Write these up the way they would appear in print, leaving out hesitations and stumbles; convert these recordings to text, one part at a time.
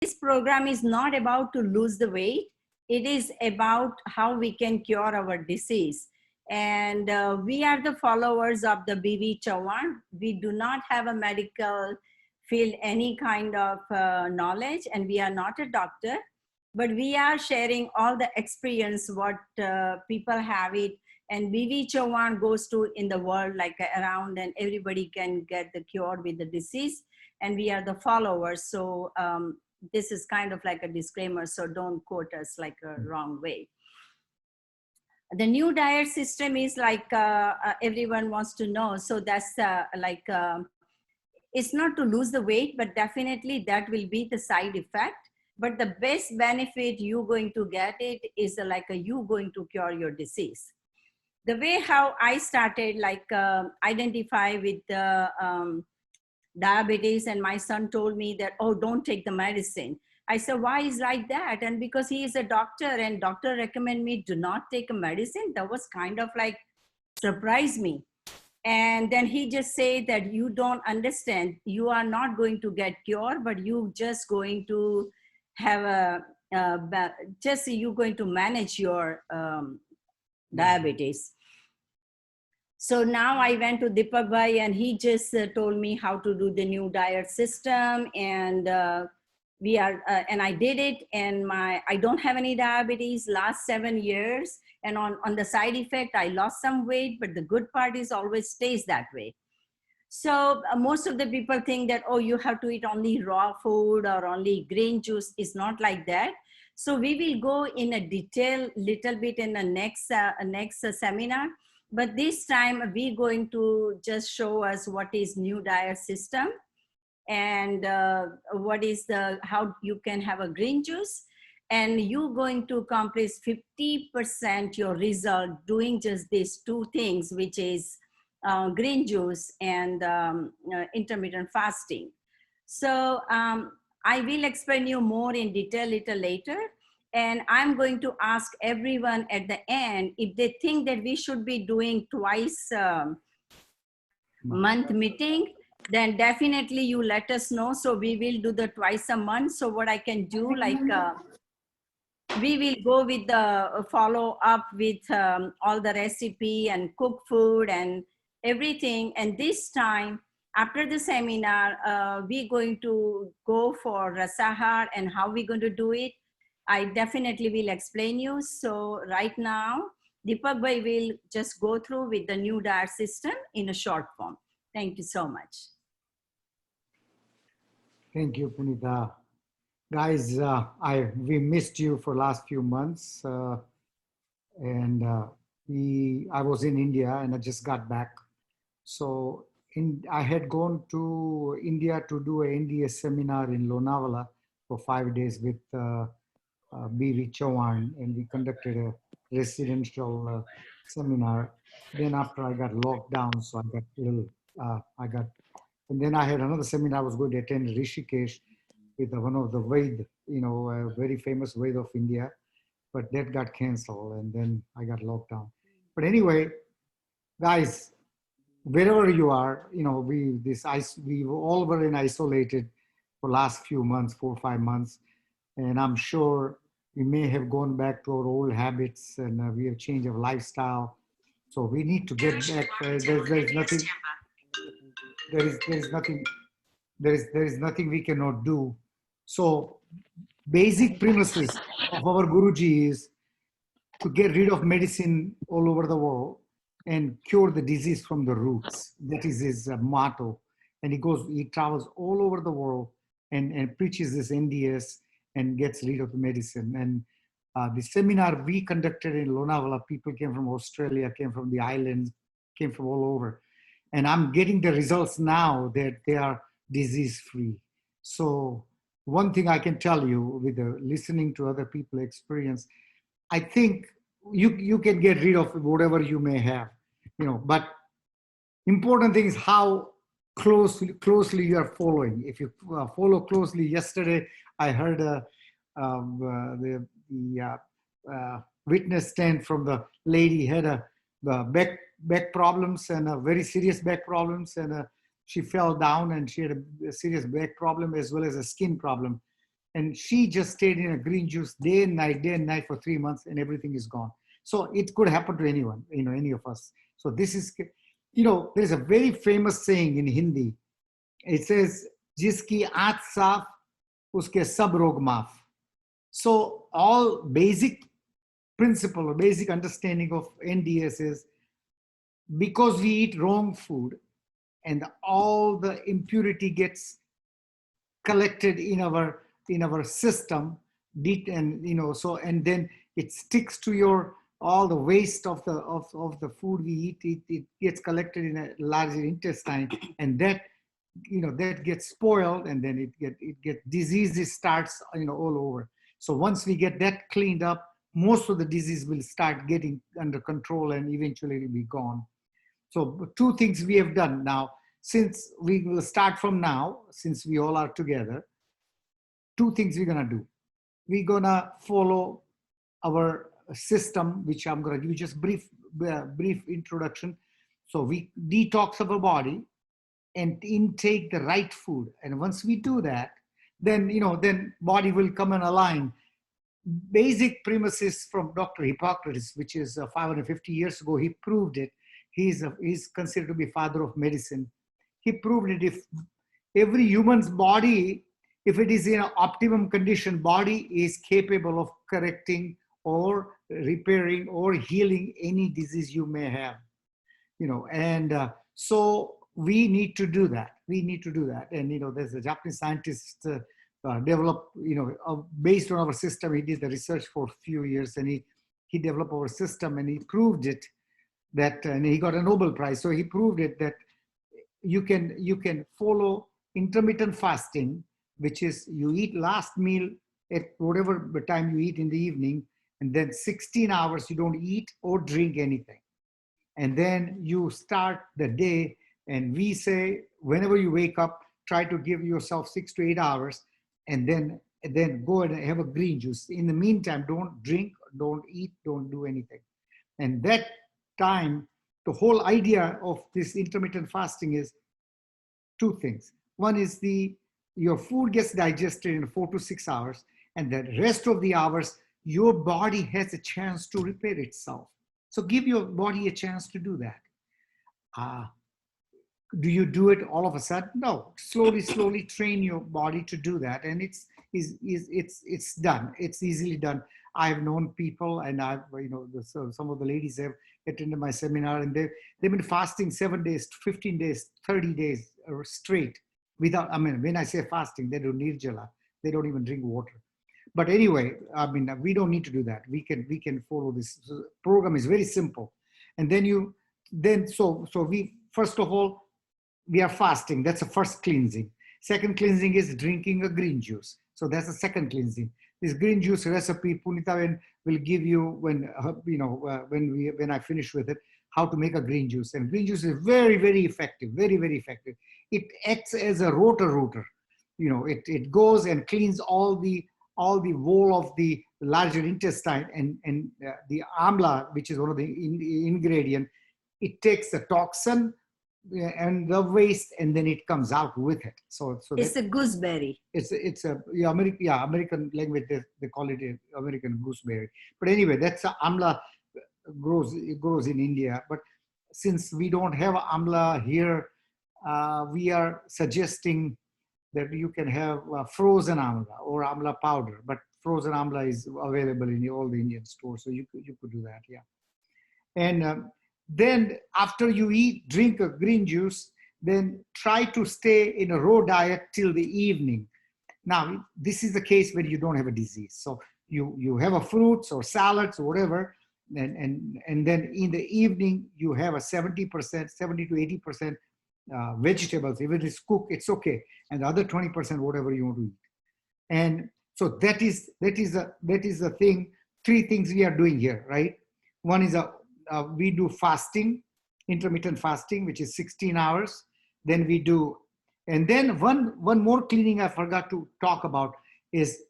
this program is not about to lose the weight. It is about how we can cure our disease. And we are the followers of the BV Chauhan. We do not have a medical field, any kind of knowledge, and we are not a doctor, but we are sharing all the experience, what people have it. And BV Chauhan goes to in the world like around, and everybody can get the cure with the disease. And we are the followers. So this is kind of like a disclaimer, so don't quote us like a wrong way. The new diet system is like everyone wants to know. So that's it's not to lose the weight, but definitely that will be the side effect. But the best benefit you going to get it is like you going to cure your disease. The way how I started like identify with the diabetes, and my son told me that, oh, don't take the medicine. I said, why is like that? And because he is a doctor and doctor recommend me do not take a medicine, that was kind of like surprised me. And then he just said that you don't understand, you are not going to get cure, but you just going to have just you going to manage your diabetes. So now I went to Dipak bhai, and he just told me how to do the new diet system, and and I did it, and I don't have any diabetes last 7 years. And on the side effect, I lost some weight, but the good part is always stays that way. So most of the people think that, oh, you have to eat only raw food or only green juice. It's not like that. So we will go in a detail little bit in the next seminar. But this time we're going to just show us what is new diet system, and what is how you can have a green juice, and you're going to accomplish 50% your result doing just these two things, which is green juice and intermittent fasting. So I will explain you more in detail little later. And I'm going to ask everyone at the end if they think that we should be doing twice month meeting, then definitely you let us know. So we will do the twice a month. So what I can do, like we will go with the follow up with all the recipe and cook food and everything. And this time after the seminar, we're going to go for Rasahar, and how we're going to do it, I definitely will explain you. So right now, Dipak bhai will just go through with the new diet system in a short form. Thank you so much. Thank you, Punita. Guys, we missed you for last few months. And I was in India and I just got back. So I had gone to India to do an NDS seminar in Lonavala for 5 days with BV Chauhan, and we conducted a residential seminar. Then after I got locked down, so I got and then I had another seminar I was going to attend in Rishikesh with one of the Vaid, very famous Vaid of India, but that got canceled, and then I got locked down. But anyway, guys, wherever you are, we all were in isolated for last few months, 4 or 5 months. And I'm sure we may have gone back to our old habits, and we have changed our lifestyle. So we need to get back. There is nothing we cannot do. So basic premises of our Guruji is to get rid of medicine all over the world and cure the disease from the roots. That is his motto. And he travels all over the world and preaches this NDS and gets rid of the medicine. And the seminar we conducted in Lonavala, people came from Australia, came from the islands, came from all over. And I'm getting the results now that they are disease-free. So one thing I can tell you with listening to other people's experience, I think you can get rid of whatever you may have, but important thing is how closely you are following. If you follow closely, yesterday I heard the witness stand from the lady had back problems and very serious back problems, and she fell down and she had a serious back problem as well as a skin problem. And she just stayed in a green juice day and night for 3 months, and everything is gone. So it could happen to anyone, any of us. So this is, there's a very famous saying in Hindi. It says, "Jiski आँख साफ, uske sab rog maaf." So all basic principle or basic understanding of NDS is, because we eat wrong food and all the impurity gets collected in our system, and so, and then it sticks to your, all the waste of the food we eat, it gets collected in a larger intestine, and that that gets spoiled, and then it get diseases starts all over. So once we get that cleaned up, most of the disease will start getting under control, and eventually it will be gone. So two things we have done now, since we will start from now, since we all are together. Two things we're gonna do. We're gonna follow our system, which I'm gonna give you just brief introduction. So we detox our body and intake the right food. And once we do that, then then body will come and align. Basic premises from Dr. Hippocrates, which is 550 years ago, he proved it. He's considered to be father of medicine. He proved it. If every human's body, if it is in an optimum condition, body is capable of correcting or repairing or healing any disease you may have. And so we need to do that. We need to do that. And there's a Japanese scientist developed, based on our system. He did the research for a few years, and he developed our system, and he proved it that, and he got a Nobel Prize. So he proved it that you can follow intermittent fasting, which is you eat last meal at whatever time you eat in the evening, and then 16 hours you don't eat or drink anything. And then you start the day, and we say whenever you wake up, try to give yourself 6 to 8 hours, and then go and have a green juice. In the meantime, don't drink, don't eat, don't do anything. And that time, the whole idea of this intermittent fasting is two things. One is your food gets digested in 4 to 6 hours, and the rest of the hours, your body has a chance to repair itself. So give your body a chance to do that. Do you do it all of a sudden? No. Slowly train your body to do that, and it's done. It's easily done. I've known people, and I've some of the ladies have attended my seminar, and they've been fasting 7 days, 15 days, 30 days straight without. I mean, when I say fasting, they do nirjala. They don't even drink water. But anyway, I mean, we don't need to do that. We can follow this. So the program is very simple, and then so we, first of all, we are fasting. That's the first cleansing. Second cleansing is drinking a green juice. So that's the second cleansing. This green juice recipe, Punita will give you when I finish with it, how to make a green juice. And green juice is very, very effective, very, very effective. It acts as a rotor. It goes and cleans all the wall of the larger intestine, and the amla, which is one of the ingredient, it takes the toxin and the waste, and then it comes out with it. So it's a gooseberry. It's American language, they call it American gooseberry. But anyway, that's amla. It grows in India. But since we don't have amla here, we are suggesting that you can have frozen amla or amla powder. But frozen amla is available in all the Indian stores, so you could do that, yeah. And then after you drink a green juice, then try to stay in a raw diet till the evening. Now, this is the case when you don't have a disease. So you have a fruits or salads or whatever, and then in the evening you have a 70%, 70 to 80% vegetables. If it is cooked, it's okay, and the other 20% whatever you want to eat. And so that is the thing. Three things we are doing here, right? One is we do fasting, intermittent fasting, which is 16 hours. Then we do, and then one more cleaning I forgot to talk about is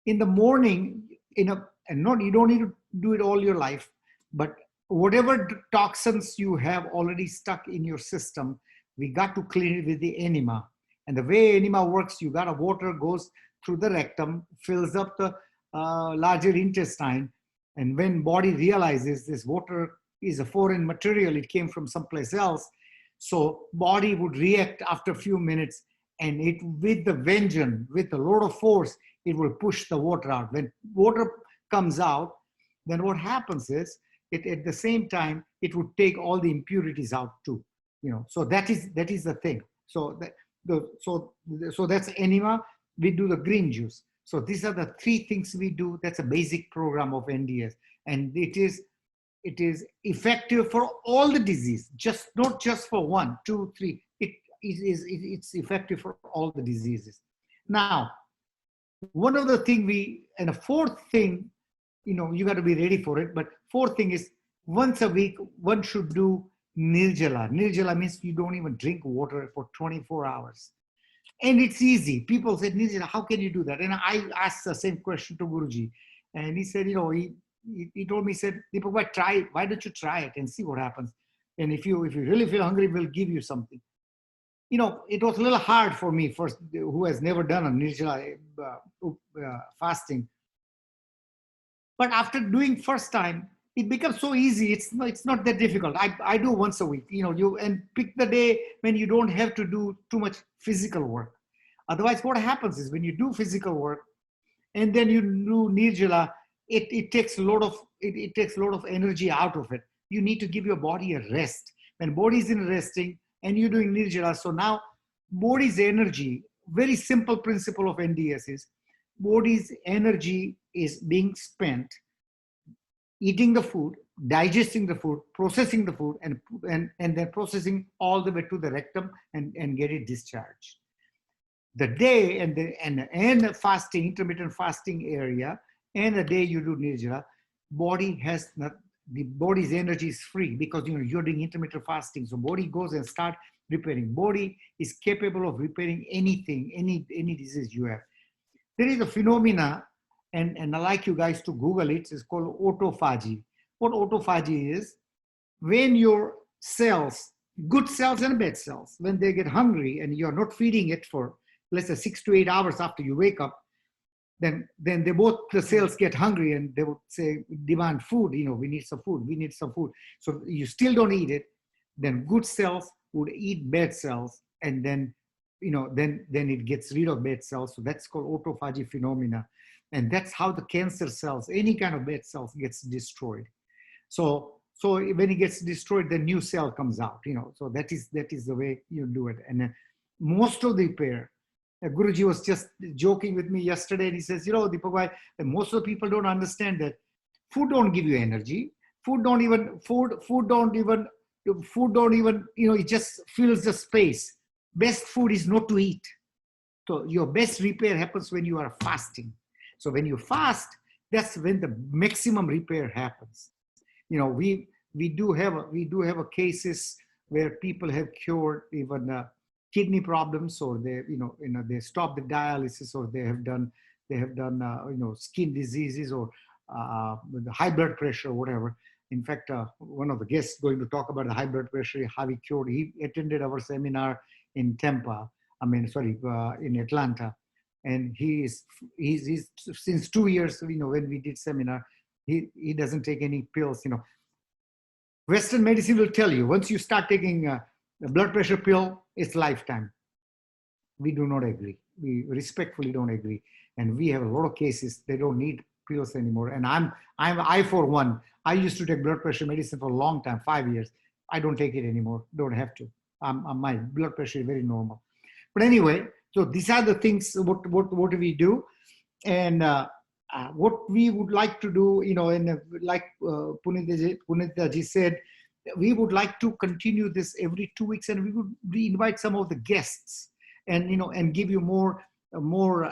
in the morning. You don't need to do it all your life, but whatever toxins you have already stuck in your system, we got to clean it with the enema. And the way enema works, you got a water goes through the rectum, fills up the larger intestine. And when body realizes this water is a foreign material, it came from someplace else, so body would react after a few minutes, and it, with the vengeance, with a lot of force, it will push the water out. When water comes out, then what happens is, it at the same time, it would take all the impurities out too. So that is the thing. So so that's enema. We do the green juice. So these are the three things we do. That's a basic program of NDS, and it is effective for all the disease, not just for 1, 2, 3. It's effective for all the diseases. Now, one of the thing and a fourth thing, you got to be ready for it. But fourth thing is, once a week, one should do Nirjala. Nirjala means you don't even drink water for 24 hours. And it's easy. People said, Nirjala, how can you do that? And I asked the same question to Guruji. And he said, he told me, he said, Dipak, why don't you try it and see what happens? And if you really feel hungry, we'll give you something. It was a little hard for me, first, who has never done a Nirjala fasting. But after doing first time, it becomes so easy. It's not that difficult. I do once a week, and pick the day when you don't have to do too much physical work. Otherwise, what happens is, when you do physical work and then you do Nirjala, it takes a lot of energy out of it. You need to give your body a rest. When body is in resting and you're doing Nirjala, so now body's energy, very simple principle of NDS is, body's energy is being spent eating the food, digesting the food, processing the food, and then processing all the way to the rectum and get it discharged. The day and the fasting, intermittent fasting area, and the day you do Nirjala, the body's energy is free, because you're doing intermittent fasting. So body goes and start repairing. Body is capable of repairing anything, any disease you have. There is a phenomena, and I like you guys to Google it. It's called autophagy. What autophagy is, when your cells, good cells and bad cells, when they get hungry and you're not feeding it for, let's say, 6 to 8 hours after you wake up, then the cells get hungry, and they would say, demand food, we need some food. So you still don't eat it, then good cells would eat bad cells, and then it gets rid of bad cells. So that's called autophagy phenomena. And that's how the cancer cells, any kind of bad cells, gets destroyed. So when it gets destroyed, the new cell comes out, so that is the way you do it. And most of the repair, Guruji was just joking with me yesterday, and he says, Dipak, most of the people don't understand that food don't give you energy. Food don't even, it just fills the space. Best food is not to eat. So your best repair happens when you are fasting. So when you fast, that's when the maximum repair happens. We do have cases where people have cured even kidney problems, or they stop the dialysis, or they have done skin diseases, or the high blood pressure, or whatever. In fact, one of the guests going to talk about the high blood pressure, how he cured. He attended our seminar in in Atlanta. And he's since 2 years, when we did seminar, he doesn't take any pills. Western medicine will tell you, once you start taking a blood pressure pill, it's lifetime. We do not agree. We respectfully don't agree. And we have a lot of cases, they don't need pills anymore. And I for one, I used to take blood pressure medicine for a long time, 5 years. I don't take it anymore. Don't have to. My blood pressure is very normal. But anyway, so these are the things, what we do. And what we would like to do, and like Punita ji said, we would like to continue this every 2 weeks, and we invite some of the guests, and and give you more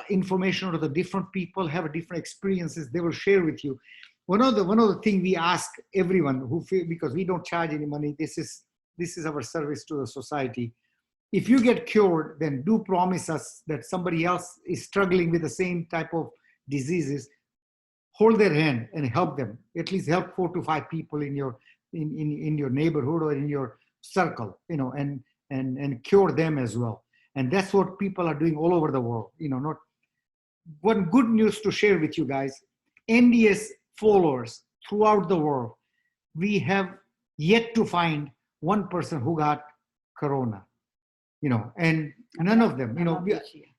information, of the different people have different experiences they will share with you. One of the thing we ask everyone because we don't charge any money, this is our service to the society. If you get cured, then do promise us that somebody else is struggling with the same type of diseases. Hold their hand and help them. At least help 4 to 5 people in your neighborhood or in your circle, and cure them as well. And that's what people are doing all over the world. one good news to share with you guys. MDS followers throughout the world, we have yet to find one person who got corona, and none of them,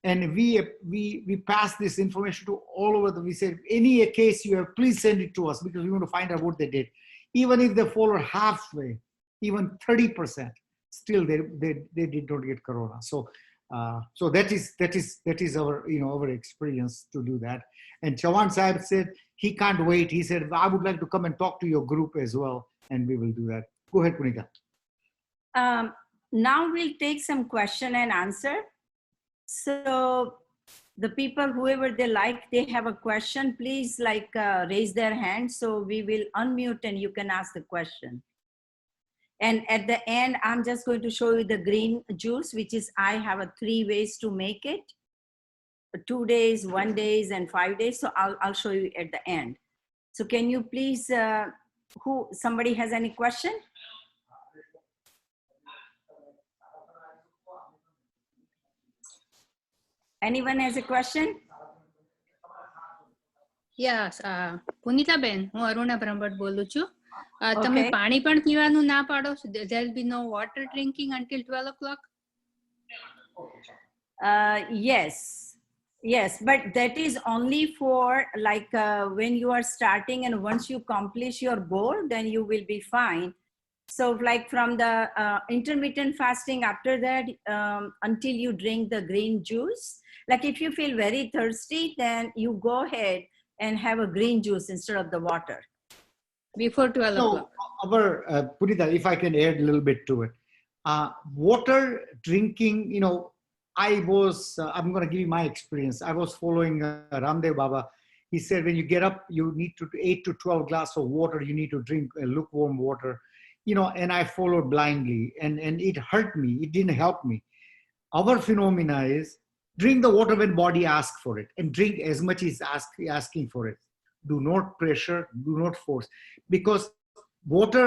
and we pass this information to all over we said, any case you have, please send it to us because we want to find out what they did. Even if they follow halfway, even 30%, still they did not get corona. So that is our our experience to do that. And Chawan Sahib said he can't wait. He said, I would like to come and talk to your group as well, and we will do that. Go ahead, Punita. Now we'll take some question and answer. So the people, whoever they like, they have a question, please raise their hand. So we will unmute and you can ask the question. And at the end, I'm just going to show you the green juice, which is, I have 3 ways to make it: 2 days, 1 days, and 5 days. So I'll show you at the end. So can you please, somebody has any question? Anyone has a question? Yes, Punita Ben, હું અરુણા બ્રહ્મભટ્ટ બોલું છું. તમે પાણી પણ પીવાનું ના પાડો? There will be no water drinking until 12 o'clock? Yes, but that is only for when you are starting, and once you accomplish your goal, then you will be fine. So from the intermittent fasting, after that, until you drink the green juice, if you feel very thirsty, then you go ahead and have a green juice instead of the water. Before 12 o'clock. Punita, if I can add a little bit to it. Water drinking, I'm going to give you my experience. I was following Ramdev Baba. He said, when you get up, you need to 8 to 12 glasses of water. You need to drink lukewarm water, and I followed blindly, and it hurt me. It didn't help me. Our phenomena is drink the water when body asks for it, and drink as much as asking for it. Do not pressure, do not force, because water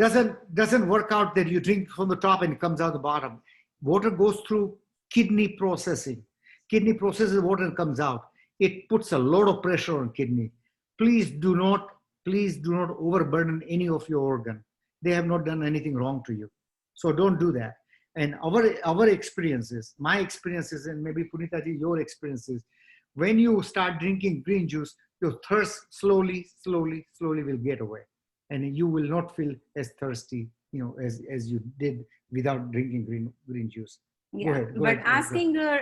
doesn't work out that you drink from the top and it comes out the bottom. Water goes through kidney processing. Kidney processes water and comes out. It puts a lot of pressure on kidney. Please do not overburden any of your organ. They have not done anything wrong to you. So don't do that. And our experiences, my experiences, and maybe Punita ji, your experiences, when you start drinking green juice, your thirst slowly will get away. And you will not feel as thirsty, as you did without drinking green juice. Yeah, but asking your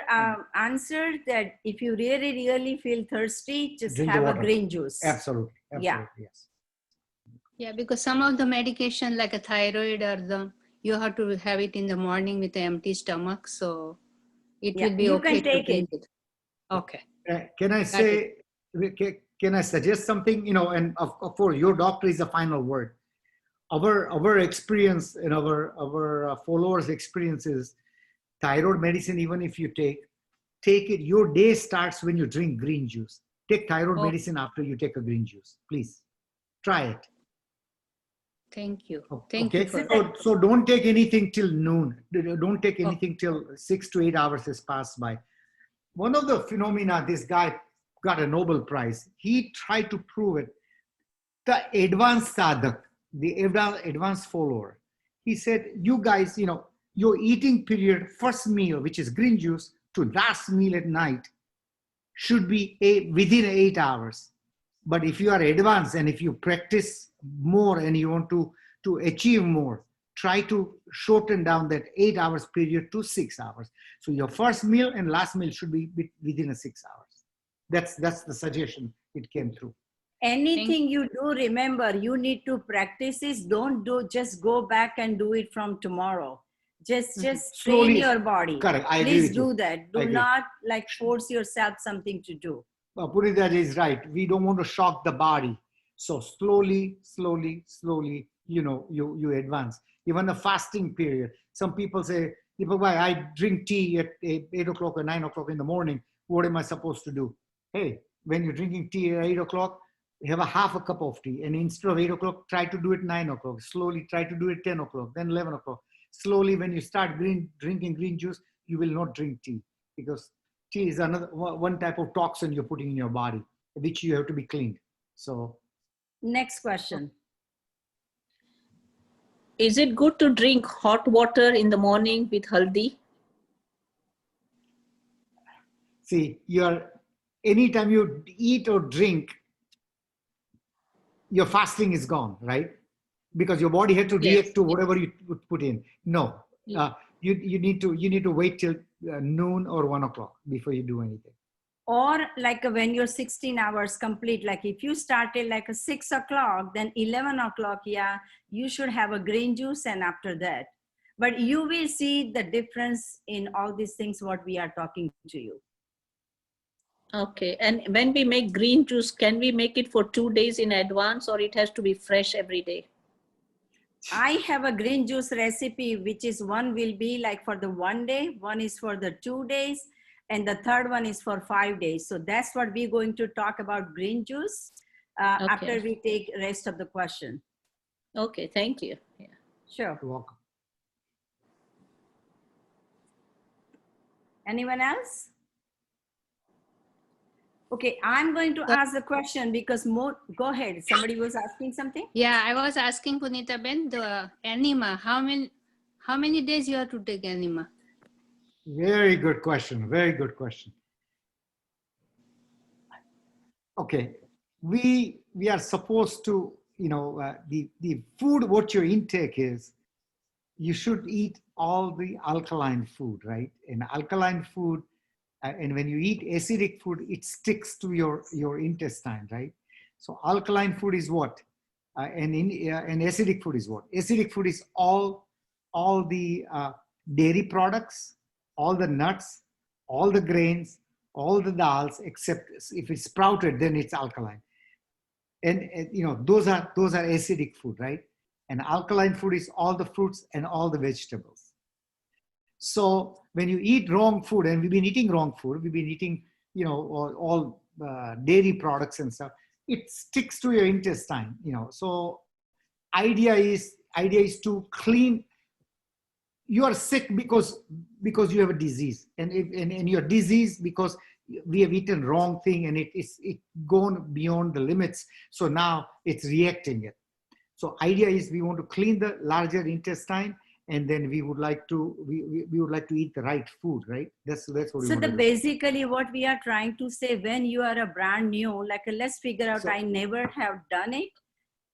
answer that if you really feel thirsty, just drink have a green juice. Absolutely. Yeah. Yes. Yeah, because some of the medication like a thyroid you have to have it in the morning with an empty stomach. So it will be okay. You can take it. Okay. Can I say, can I suggest something? And of course, your doctor is the final word. Our experience and our followers' experiences, thyroid medicine, even if you take it, your day starts when you drink green juice. Take thyroid medicine after you take a green juice. Please try it. Thank you. Thank you. So don't take anything till noon. Don't take anything till 6 to 8 hours has passed by. One of the phenomena, this guy got a Nobel Prize. He tried to prove it. The advanced sadhak, the advanced follower, he said, you guys, your eating period, first meal, which is green juice, to last meal at night should be within 8 hours. But if you are advanced and if you practice more and you want to achieve more, try to shorten down that 8 hours period to 6 hours. So your first meal and last meal should be within 6 hours. That's the suggestion it came through. Anything you do, remember, you need to practice this. Don't just go back and do it from tomorrow. Just train your body. Correct. Please do that. Do not force yourself something to do. Punita is right. We don't want to shock the body. So slowly, you advance. Even the fasting period. Some people say, Dipak, I drink tea at 8 o'clock or 9 o'clock in the morning. What am I supposed to do? Hey, when you're drinking tea at 8 o'clock, have a half a cup of tea. And instead of 8 o'clock, try to do it 9 o'clock. Slowly try to do it 10 o'clock, then 11 o'clock. Slowly, when you start drinking green juice, you will not drink tea because tea is another one type of toxin you're putting in your body, which you have to be cleaned. So Next question. Is it good to drink hot water in the morning with haldi? see, anytime you eat or drink, your fasting is gone, right? Because your body had to Yes. react to whatever you would put in. No, you need to wait till noon or 1 o'clock before you do anything. Or like when you're 16 hours complete, like if you started like a 6 o'clock, then 11 o'clock, yeah, you should have a green juice and after that. But you will see the difference in all these things, what we are talking to you. Okay. And when we make green juice, can we make it for 2 days in advance or it has to be fresh every day? I have a green juice recipe, which is one will be like for the 1 day, one is for the 2 days, and the third one is for 5 days. So that's what we're going to talk about green juice after we take rest of the question. Okay, thank you. Yeah. Sure. You're welcome. Anyone else? Okay, I'm going to ask the question because go ahead. Somebody was asking something? Yeah, I was asking Punita Ben, the enema, how many days you have to take enema? Very good question. Very good question. Okay, we are supposed to, the food, what your intake is, you should eat all the alkaline food, right? And alkaline food, and when you eat acidic food, it sticks to your intestine, right? So alkaline food is what? And acidic food is what? Acidic food is all the dairy products, all the nuts, all the grains, all the dals, except if it's sprouted, then it's alkaline. And those are acidic food, right? And alkaline food is all the fruits and all the vegetables. So when you eat wrong food, and we've been eating wrong food, we've been eating, all dairy products and stuff, it sticks to your intestine, So idea is to clean. You are sick because you have a disease, and you're diseased because we have eaten wrong thing, and it's gone beyond the limits. So now it's reacting it. So idea is we want to clean the larger intestine, and then we would like to eat the right food, right? That's what we So want to do. basically what we are trying to say, when you are a brand new, like let's figure out, I never have done it,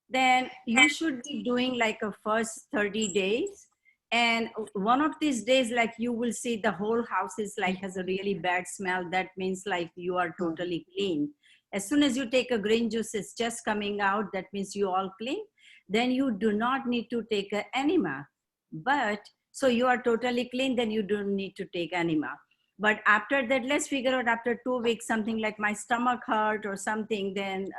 then you should be doing like a first 30 days. And one of these days, like you will see the whole house is like has a really bad smell. That means like you are totally clean. As soon as you take a green juice, it's just coming out. That means you all clean. Then you do not need to take an enema. But so you are totally clean, then you don't need to take enema. But after that, let's figure out after 2 weeks, something like my stomach hurt or something, then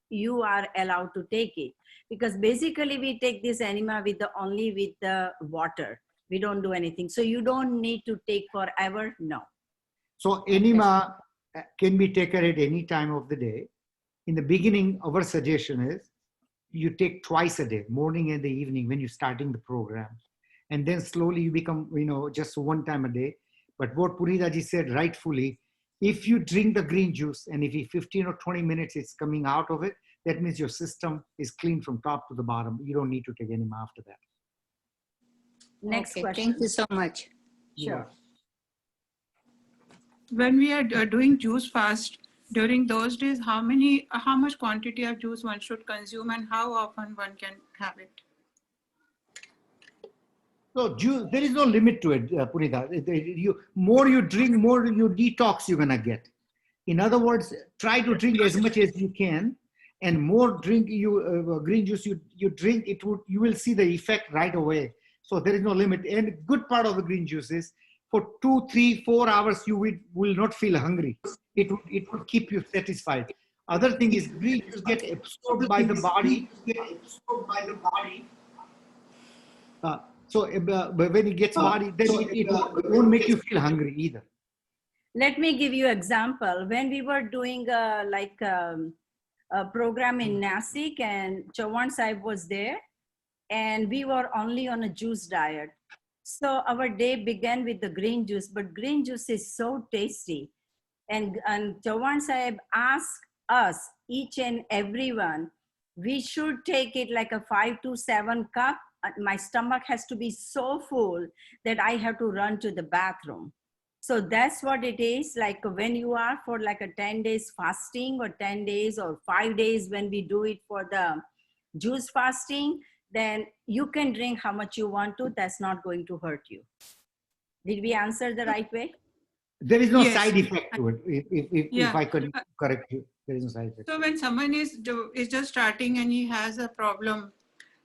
you are allowed to take it. Because basically we take this enema only with the water. We don't do anything. So you don't need to take forever, no. So enema can be taken at any time of the day. In the beginning, our suggestion is you take twice a day, morning and the evening when you're starting the program. And then slowly you become, just one time a day. But what Punita ji said rightfully, if you drink the green juice and if 15 or 20 minutes it's coming out of it, that means your system is clean from top to the bottom. You don't need to take enema after that. Next question. Thank you so much. Sure. When we are doing juice fast, during those days, how much quantity of juice one should consume and how often one can have it? So juice, there is no limit to it, Punita. More you drink, more you detox you're gonna get. In other words, try to drink as much as you can, and more drink green juice you drink, you will see the effect right away. So there is no limit. And good part of the green juice is for 2, 3, 4 hours you will not feel hungry. It will keep you satisfied. Other thing is green juice get absorbed by the body. So when it gets body, then it won't make you feel hungry either. Let me give you example. When we were doing a program in Nasik and Chauhan Sahib was there, and we were only on a juice diet. So our day began with the green juice, but green juice is so tasty. And Chauhan Sahib asked us, each and everyone, we should take it like a 5 to 7 cup. My stomach has to be so full that I have to run to the bathroom. So that's what it is. Like when you are for like a 10 days fasting or 10 days or 5 days, when we do it for the juice fasting, then you can drink how much you want to. That's not going to hurt you. Did we answer the right way? There is no Yes. side effect to it. If Yeah. I could correct you, there is no side effect. So when someone is just starting and he has a problem,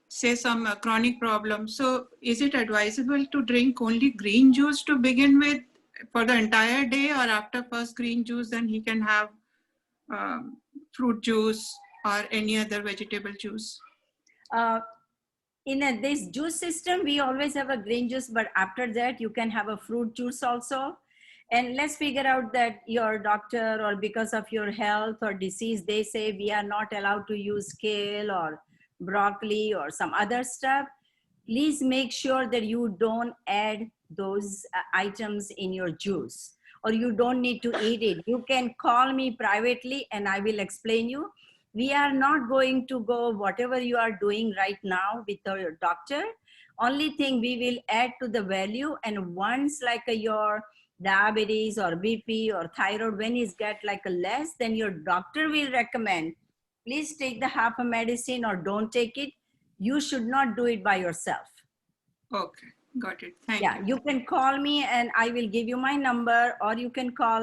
say some chronic problem, so is it advisable to drink only green juice to begin with for the entire day, or after first green juice, then he can have fruit juice or any other vegetable juice? In this juice system, we always have a green juice, but after that, you can have a fruit juice also. And let's figure out that your doctor, or because of your health or disease, they say we are not allowed to use kale or broccoli or some other stuff. Please make sure that you don't add those items in your juice, or you don't need to eat it. You can call me privately and I will explain you. We are not going to go whatever you are doing right now with your doctor. Only thing we will add to the value, and once like your diabetes or BP or thyroid, when it's get like a less, then your doctor will recommend, please take the half a medicine or don't take it. You should not do it by yourself. Okay, got it. Thank Yeah, you. you can call me and I will give you my number, or you can call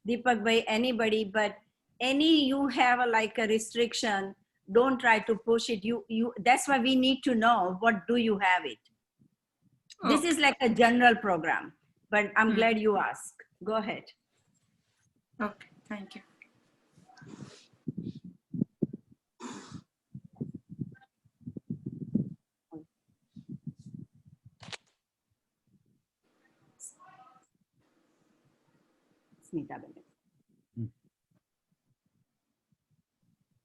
Dipak by anybody, but any you have like a restriction, don't try to push it. That's why we need to know what do you have it. This Okay. is like a general program, but I'm glad you asked. Go ahead. Okay, thank you. Smita Ben.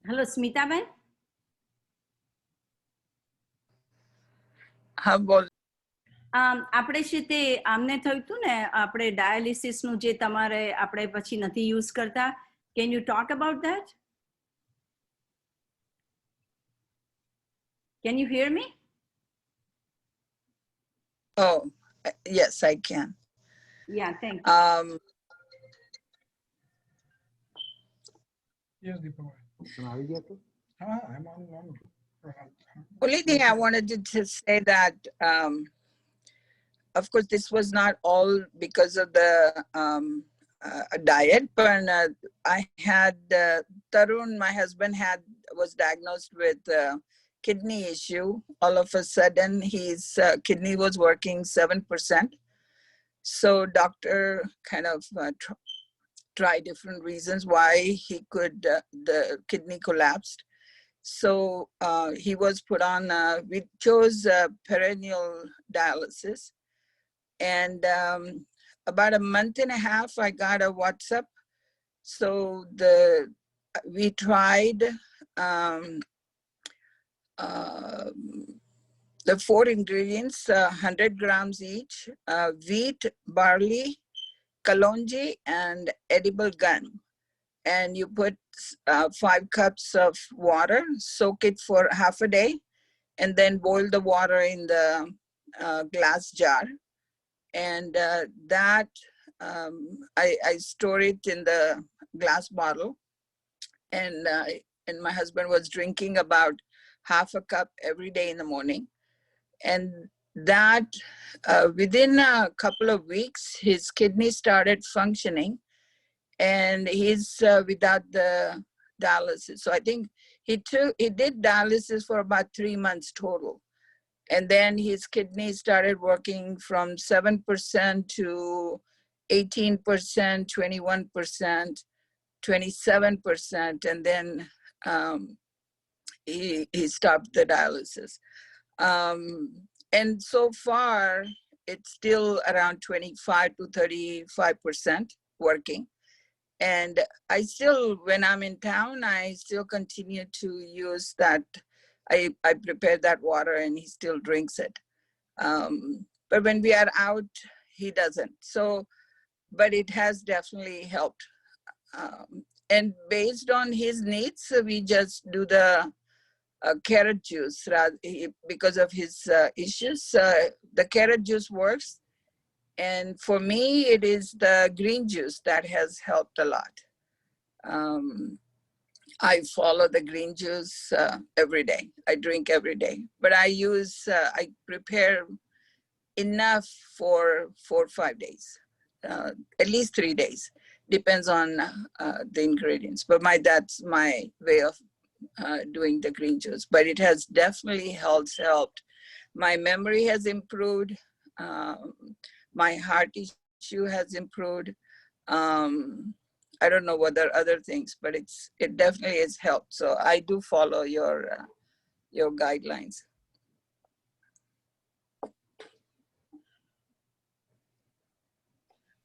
Hello, Smita Ben. હા બોલ. આપણે છે તે આમને થયું હતું ને, આપણે ડાયાલિસિસ નું જે તમારે આપણે પછી નથી યુઝ કરતા. Can you talk about that? Can you hear me? Oh, yes, I can. Yeah, thank you. Yes, Deepak. I'm on. Only thing I wanted to say that, of course, this was not all because of the diet, but I had Tarun, my husband, was diagnosed with kidney issue. All of a sudden, his kidney was working 7%. So doctor kind of try different reasons why he could, the kidney collapsed. So he was put on, we chose perennial dialysis. And about a month and a half, I got a WhatsApp. So we tried the 4 ingredients, 100 grams each, wheat, barley, kalonji, and edible gum. And you put 5 cups of water, soak it for half a day, and then boil the water in the glass jar. And that, I store it in the glass bottle. And my husband was drinking about half a cup every day in the morning. And that, within a couple of weeks, his kidney started functioning. And he's without the dialysis. So I think he did dialysis for about 3 months total. And then his kidney started working from 7% to 18%, 21%, 27%. And then he stopped the dialysis. And so far, it's still around 25 to 35% working. And I still, when I'm in town, I still continue to use that. I prepare that water and he still drinks it. But when we are out, he doesn't. So, but it has definitely helped And based on his needs, we just do the carrot juice because of his issues. The carrot juice works. And for me, it is the green juice that has helped a lot. I follow the green juice every day. I drink every day, but I prepare enough for 4 or 5 days, at least 3 days. Depends on the ingredients. But that's my way of doing the green juice. But it has definitely helped. My memory has improved. My heart issue has improved. I don't know what other things, but it definitely has helped. So I do follow your guidelines.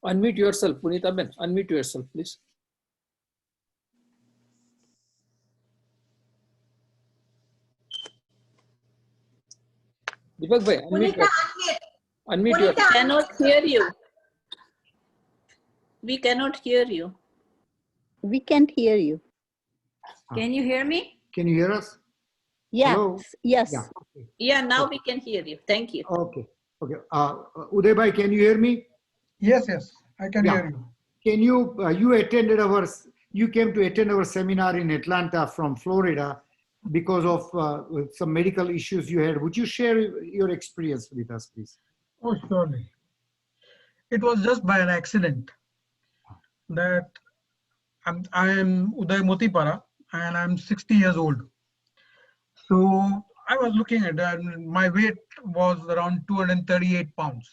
Unmute yourself, Punita Ben. Unmute yourself, please. Dipak bhai, unmute yourself. Unmute yourself. We cannot hear you. We cannot hear you. We can't hear you. Can you hear me? Can you hear us? Yes, Hello? yes. Yeah. Okay. Yeah, now we can hear you. Thank you. Okay. Okay. Uday bhai, can you hear me? Yes, I can hear you. Can you, you came to attend our seminar in Atlanta from Florida because of some medical issues you had. Would you share your experience with us, please? Oh, surely. It was just by an accident that I am Uday Motipara and I'm 60 years old. So I was looking at that, and my weight was around 238 pounds.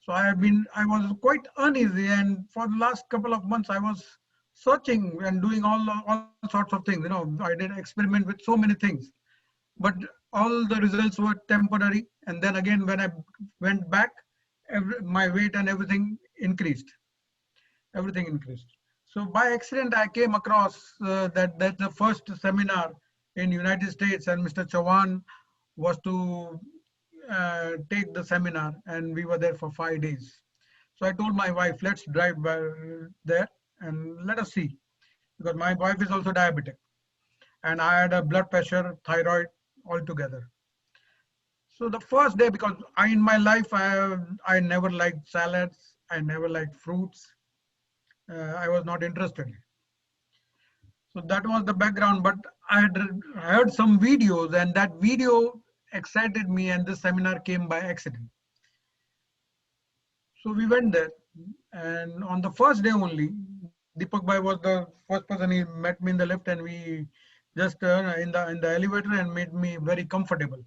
So I was quite uneasy, and for the last couple of months I was searching and doing all sorts of things. I did experiment with so many things, but all the results were temporary. And then again, when I went back, my weight and everything increased. Everything increased. So by accident, I came across that's the first seminar in United States, and Mr. Chauhan was to take the seminar, and we were there for 5 days. So I told my wife, let's drive there and let us see, because my wife is also diabetic, and I had a blood pressure, thyroid, all together. So the first day, because in my life, I never liked salads, I never liked fruits, I was not interested. So that was the background, but I had heard some videos, and that video excited me, and this seminar came by accident. So we went there, and on the first day only, Dipak bhai was the first person. He met me in the lift, and we just in the elevator, and made me very comfortable.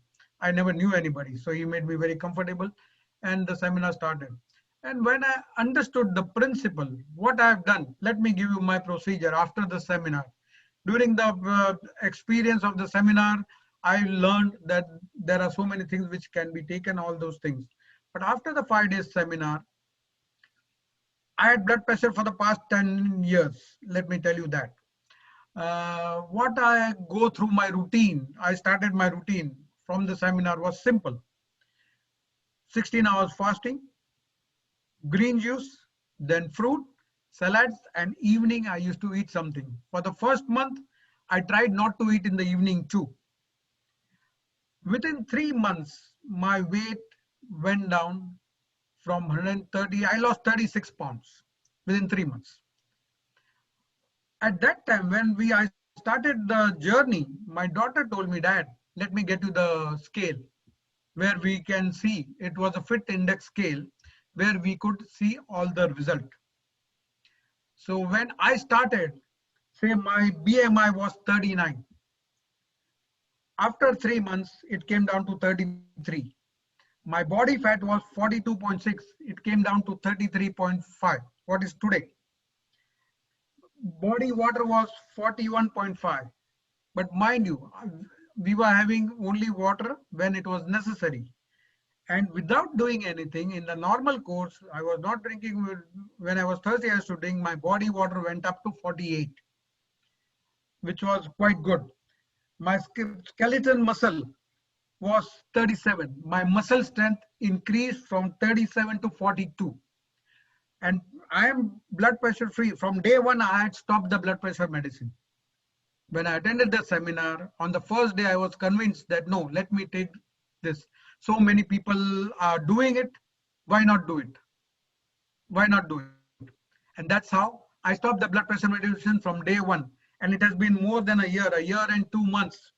I never knew anybody, so he made me very comfortable, and the seminar started. And when I understood the principle, what I have done, let me give you my procedure after the seminar. During the experience of the seminar, I learned that there are so many things which can be taken, all those things. But after the 5 days seminar, I had blood pressure for the past 10 years. Let me tell you that. What I go through my routine, I started my routine from the seminar was simple. 16 hours fasting, green juice, then fruit, salads, and evening I used to eat something. For the first month, I tried not to eat in the evening too. Within 3 months, my weight went down from 130, I lost 36 pounds within 3 months. At that time, when I started the journey, my daughter told me, Dad, let me get you the scale where we can see. It was a fit index scale where we could see all the result. So when I started, say my BMI was 39. After 3 months, it came down to 33. My body fat was 42.6. It came down to 33.5. What is today? Body water was 41.5. But mind you, we were having only water when it was necessary. And without doing anything in the normal course, I was not drinking. When I was thirsty, I used to drink. My body water went up to 48, which was quite good. My skeleton muscle was 37. My muscle strength increased from 37 to 42. And I am blood pressure free. From day one, I had stopped the blood pressure medicine. When I attended the seminar, on the first day, I was convinced that no, let me take this. So many people are doing it. Why not do it? Why not do it? And that's how I stopped the blood pressure medication from day one. And it has been more than a year and 2 months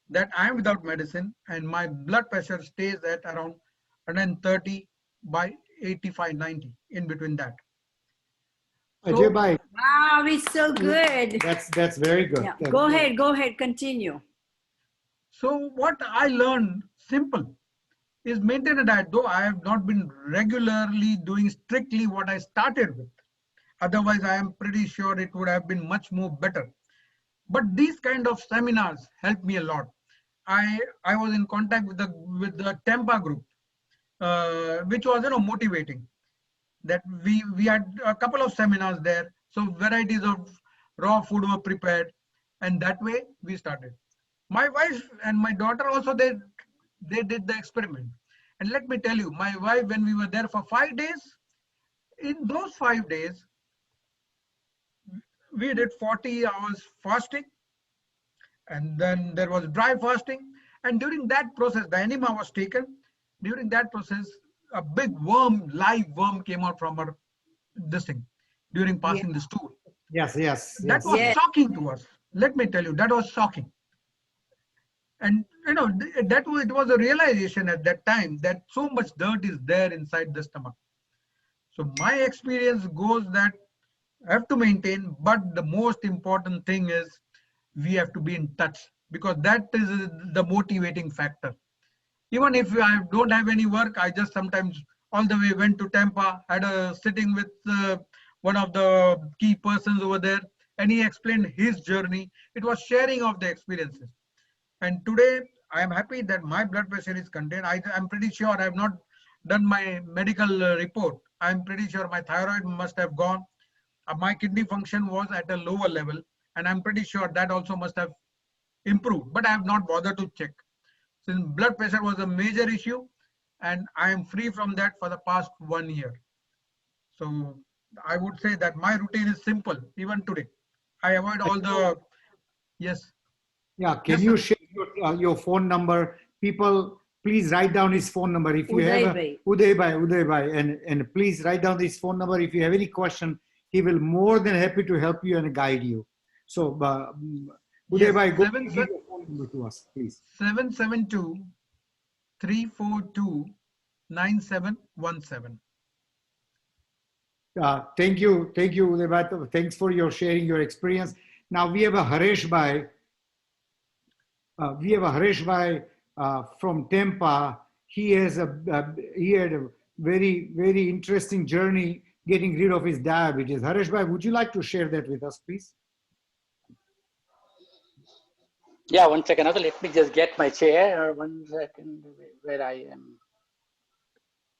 that I am without medicine, and my blood pressure stays at around 130 by 85, 90, in between that. Ajay bhai, Wow, it's so good. that's very good. Yeah. Go ahead, continue. So what I learned, simple, is maintain a diet, though I have not been regularly doing strictly what I started with. Otherwise, I am pretty sure it would have been much more better. But these kind of seminars helped me a lot. I was in contact with the Tampa group, which was motivating. That we had a couple of seminars there, so varieties of raw food were prepared, and that way we started. My wife and my daughter also, they did the experiment, and let me tell you, my wife, when we were there for 5 days, in those 5 days we did 40 hours fasting, and then there was dry fasting, and during that process the enema was taken. During that process, a big worm, live worm, came out from her this thing during passing the stool. Yes. That was shocking to us. Let me tell you, that was shocking. And it was a realization at that time that so much dirt is there inside the stomach. So my experience goes that I have to maintain, but the most important thing is we have to be in touch, because that is the motivating factor. Even if I don't have any work, I just sometimes all the way went to Tampa, had a sitting with one of the key persons over there, and he explained his journey. It was sharing of the experiences. And today I am happy that my blood pressure is contained. I'm pretty sure I have not done my medical report. I'm pretty sure my thyroid must have gone. My kidney function was at a lower level, and I'm pretty sure that also must have improved, but I have not bothered to check. Since blood pressure was a major issue, and I am free from that for the past 1 year. So I would say that my routine is simple, even today. I avoid all the, yes. Yeah, can you share your phone number? People, please write down his phone number. If you have Uday Bhai, and please write down this phone number. If you have any question, he will more than happy to help you and guide you. So, Uday Bhai, go give your phone number to us, please. 772-342-9717. Thank you, Uday Bhai. Thanks for your sharing your experience. Now we have a Haresh Bhai. From Tampa. He had a very, very interesting journey getting rid of his diabetes. Haresh Bhai, would you like to share that with us, please? Yeah, 1 second. Also, let me just get my chair. 1 second, where I am.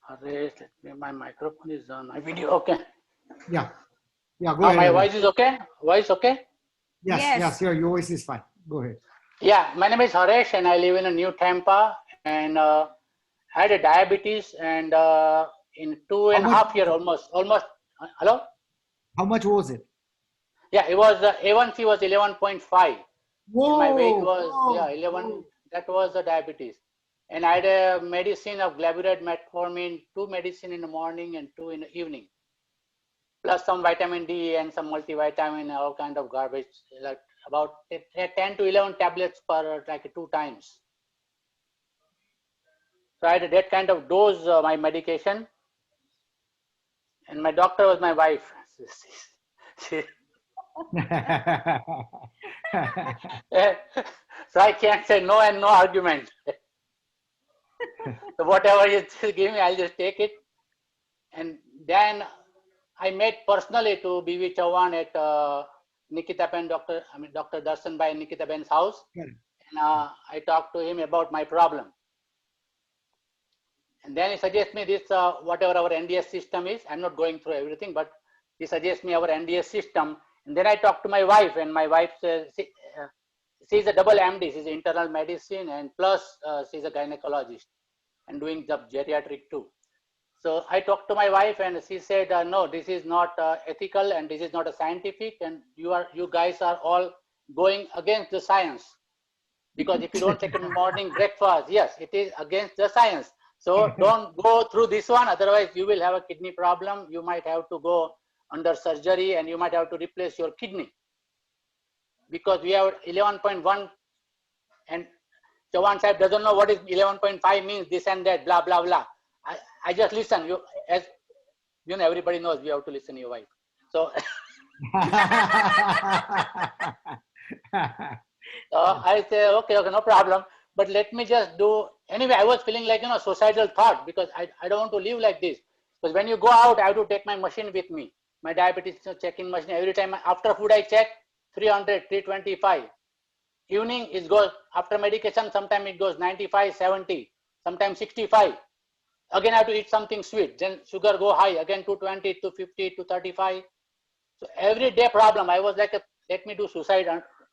Haresh, my microphone is on. My video, okay. Yeah, go ahead. My voice is okay? Voice okay? Yes, your voice is fine. Go ahead. Yeah, my name is Haresh and I live in New Tampa, and had a diabetes, and in 2.5 years almost. Hello? How much was it? Yeah, it was A1C was 11.5. Whoa! My weight was 11. That was the diabetes, and I had a medicine of glyburide metformin, 2 medicine in the morning and 2 in the evening, plus some vitamin D and some multivitamin, all kind of garbage, like about 10 to 11 tablets per 2 times. So I had that kind of dose my medication, and my doctor was my wife. So I can't say no and no argument. So whatever you give me, I'll just take it. And then I met personally to B.V. Chauhan at Nikita Ben, Dr. Darshan Bhai Nikita Ben's house. And I talked to him about my problem. And then he suggests me this, whatever our NDS system is. I'm not going through everything, but he suggests me our NDS system. And then I talked to my wife, and my wife says, she's a double MD, she's internal medicine, and plus she's a gynecologist and doing the geriatric too. So I talked to my wife and she said, no, this is not ethical and this is not a scientific, and you guys are all going against the science. Because if you don't take a morning breakfast, yes, it is against the science. So don't go through this one, otherwise you will have a kidney problem. You might have to go under surgery and you might have to replace your kidney. Because we have 11.1 and Chauhan Sahib doesn't know what is 11.5 means, this and that, blah, blah, blah. I just listen. As you know, everybody knows we have to listen to your wife. So, so I say, okay, no problem. But let me just do, anyway, I was feeling like, suicidal thought, because I don't want to live like this. Because when you go out, I have to take my machine with me. My diabetes checking machine. Every time after food I check, 300, 325. Evening it goes, after medication, sometimes it goes 95, 70, sometimes 65. Again, I have to eat something sweet. Then sugar go high, again 220, 250, 235. So every day problem. I was like, let me do suicide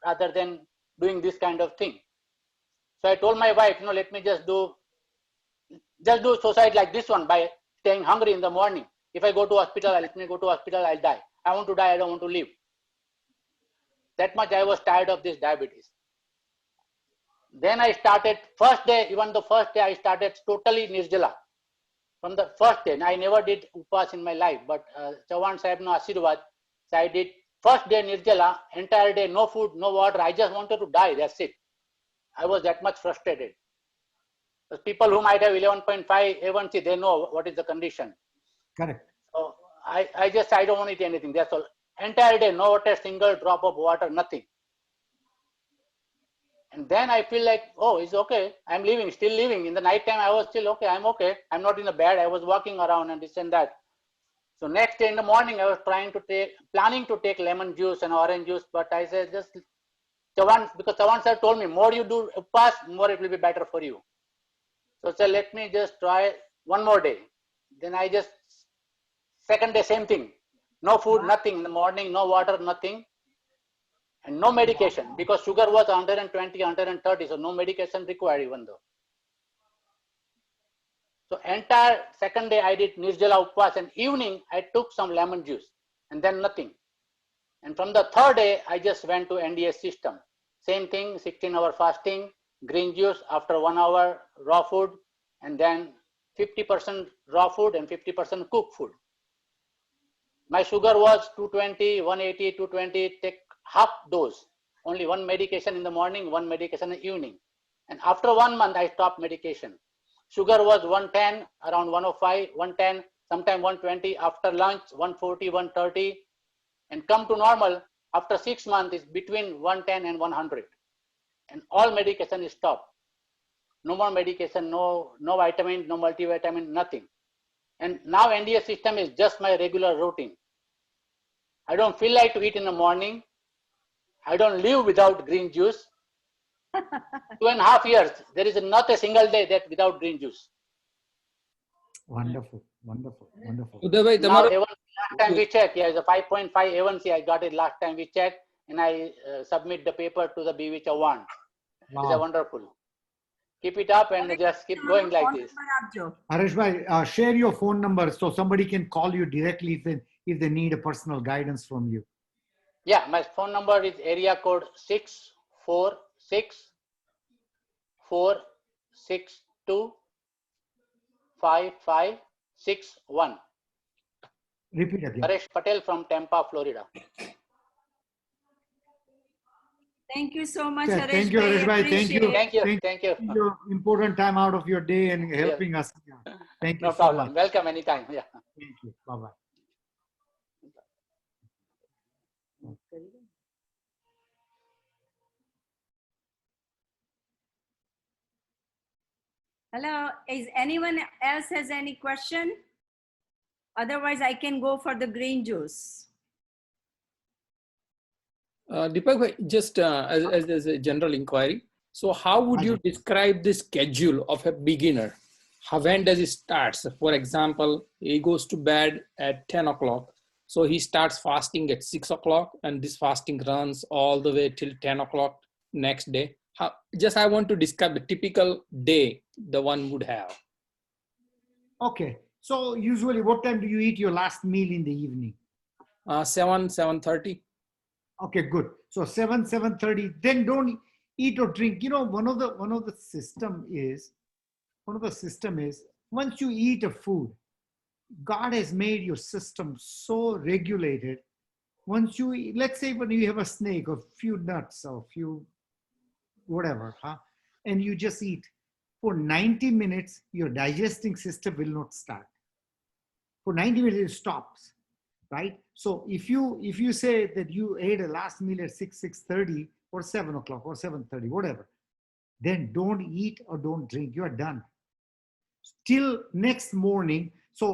rather than doing this kind of thing. So I told my wife, let me just do suicide like this one by staying hungry in the morning. If I go to hospital, let me go to hospital, I'll die. I want to die, I don't want to live. That much I was tired of this diabetes. Then I started, first day, even the first day I started totally Nirjala. From the first day, I never did upas in my life, but Chauhan Sahib no Asirwad. So I did first day Nirjala, entire day, no food, no water. I just wanted to die, that's it. I was that much frustrated. Because people who might have 11.5 A1C, they know what is the condition. Correct. So I don't want to eat anything, that's all. Entire day, no water, single drop of water, nothing. And then I feel like, oh, it's okay. I'm living, still living. In the night time, I was still okay. I'm okay. I'm not in the bed. I was walking around and this and that. So next day in the morning, I was planning to take lemon juice and orange juice, but I said just because Chauhan sir told me, more you do upas, more it will be better for you. So I said, let me just try one more day. Then I just, second day, same thing. No food, nothing in the morning, no water, nothing. And no medication, because sugar was 120, 130, so no medication required even though. So entire second day I did Nirjala Upwas, and evening I took some lemon juice and then nothing. And from the third day, I just went to NDS system. Same thing, 16-hour fasting, green juice after 1 hour, raw food, and then 50% raw food and 50% cooked food. My sugar was 220, 180, 220, take half dose, only one medication in the morning, one medication in the evening. And after 1 month, I stopped medication. Sugar was 110, around 105, 110, sometime 120, after lunch, 140, 130, and come to normal. After 6 months, it's between 110 and 100. And all medication is stopped. No more medication, no vitamin, no multivitamin, nothing. And now NDS system is just my regular routine. I don't feel like to eat in the morning. I don't live without green juice. 2.5 years, there is not a single day that without green juice. Wonderful, wonderful, wonderful. Now, last time we checked, yeah, it's a 5.5 A1C. I got it last time we checked, and I submit the paper to the BV Chauhan. Wow. It's a wonderful. Keep it up and just keep going like this. Harish bhai, share your phone number so somebody can call you directly if they need a personal guidance from you. Yeah, my phone number is area code 646 462 5561. Repeat again. Parekh Patel from Tampa, Florida. Thank you so much, Okay, Harish. thank you, Harish bhai. Thank you. Thank you. Your important time out of your day and helping us. Yeah. Thank you No so problem. much. Welcome anytime. Yeah. Thank you. Bye-bye. Hello, is anyone else has any question? Otherwise, I can go for the green juice. Dipak, just as a general inquiry, so how would you describe the schedule of a beginner? When does it start? So for example, he goes to bed at 10 o'clock. So he starts fasting at 6 o'clock and this fasting runs all the way till 10 o'clock next day. Just I want to describe the typical day the one would have. Okay. So usually what time do you eat your last meal in the evening? 7:30. Okay, good. So 7:30, then don't eat or drink. You know, one of the system is once you eat a food, God has made your system so regulated. Once you eat, let's say when you have a snake or few nuts or few whatever, and you just eat, for 90 minutes, your digesting system will not start. For 90 minutes, it stops, right? So if you say that you ate a last meal at 6:30 or 7 o'clock or 7:30, whatever, then don't eat or don't drink. You are done. Till next morning. So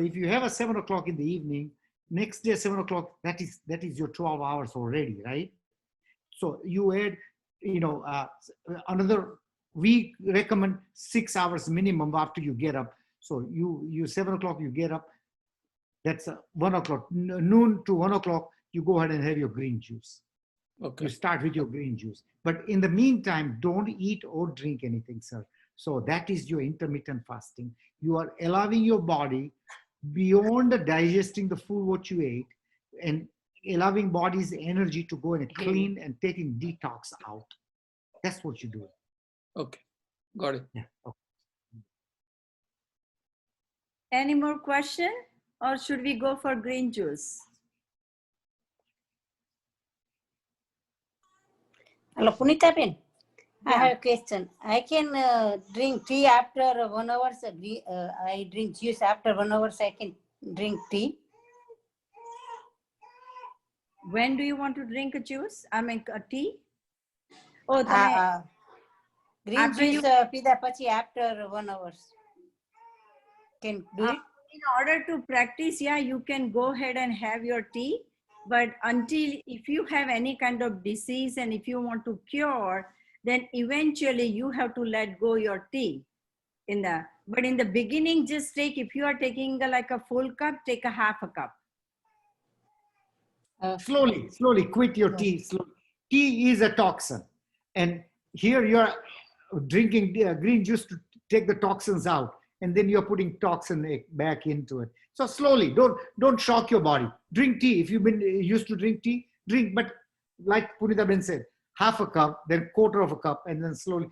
if you have a 7 o'clock in the evening, next day 7 o'clock, that is your 12 hours already, right? So you add, another, we recommend 6 hours minimum after you get up. So you 7 o'clock you get up, that's 1 o'clock, noon to 1 o'clock, you go ahead and have your green juice. Okay. You start with your green juice. But in the meantime, don't eat or drink anything, sir. So that is your intermittent fasting. You are allowing your body beyond the digesting the food what you ate and allowing body's energy to go and clean and taking detox out. That's what you do. Okay, got it. Yeah. Okay. Any more question, or should we go for green juice? Hello, Punita Ben. I Yeah. have a question. I can drink tea after 1 hour. I drink juice after 1 hour. I can drink tea. When do you want to drink a juice? I mean a tea? Oh, તમે Green after juice you- pીધા પછી after 1 hour. Can do it? in order to practice, yeah, you can go ahead and have your tea. But until, if you have any kind of disease and if you want to cure, then eventually you have to let go your tea. But in the beginning, just take, if you are taking like a full cup, take a half a cup. Slowly quit your tea. Slowly. Tea is a toxin. And here you're drinking green juice to take the toxins out. And then you're putting toxin back into it. So slowly, don't shock your body. Drink tea. If you've been used to drink tea, drink. But like Punita Ben said, half a cup, then quarter of a cup, and then slowly.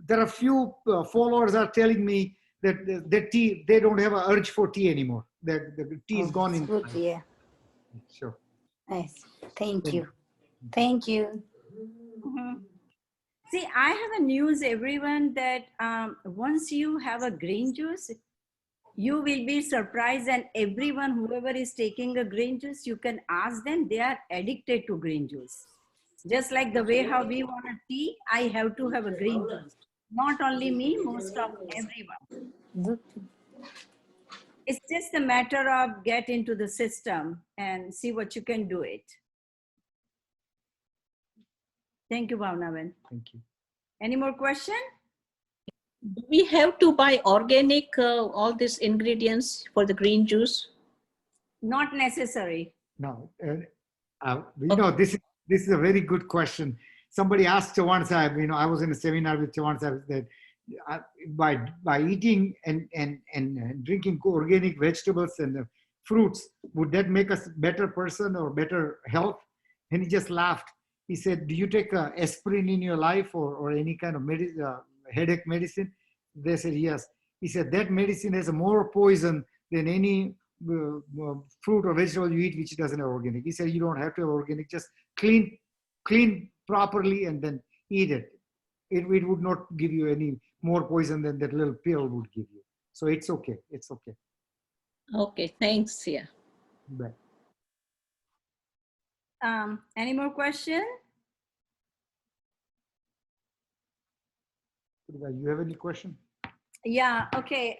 There are few followers are telling me that the tea, they don't have an urge for tea anymore. The tea is gone in. Good, yeah. Sure. Nice. Thank you. Thank you. Mhm. See, I have a news, everyone, that once you have a green juice, you will be surprised, and everyone, whoever is taking a green juice, you can ask them, they are addicted to green juice. Just like the way how we want a tea, I have to have a green juice. Not only me, most of everyone. It's just a matter of get into the system and see what you can do it. Thank you, Bhavnavan. Thank you. Any more question? Do we have to buy organic, all these ingredients for the green juice? Not necessary. No, this is a very good question. Somebody asked Chawan Sahib, I was in a seminar with Chawan Sahib that by eating and drinking organic vegetables and fruits, would that make us a better person or better health? And he just laughed. He said, do you take aspirin in your life or any kind of headache medicine? They said, yes. He said, that medicine has more poison than any fruit or vegetable you eat which doesn't have organic. He said, you don't have to have organic, just clean properly and then eat it. It would not give you any more poison than that little pill would give you. So it's okay. It's okay. Okay, thanks. Yeah. Bye. Any more question? You have any question? Yeah, okay.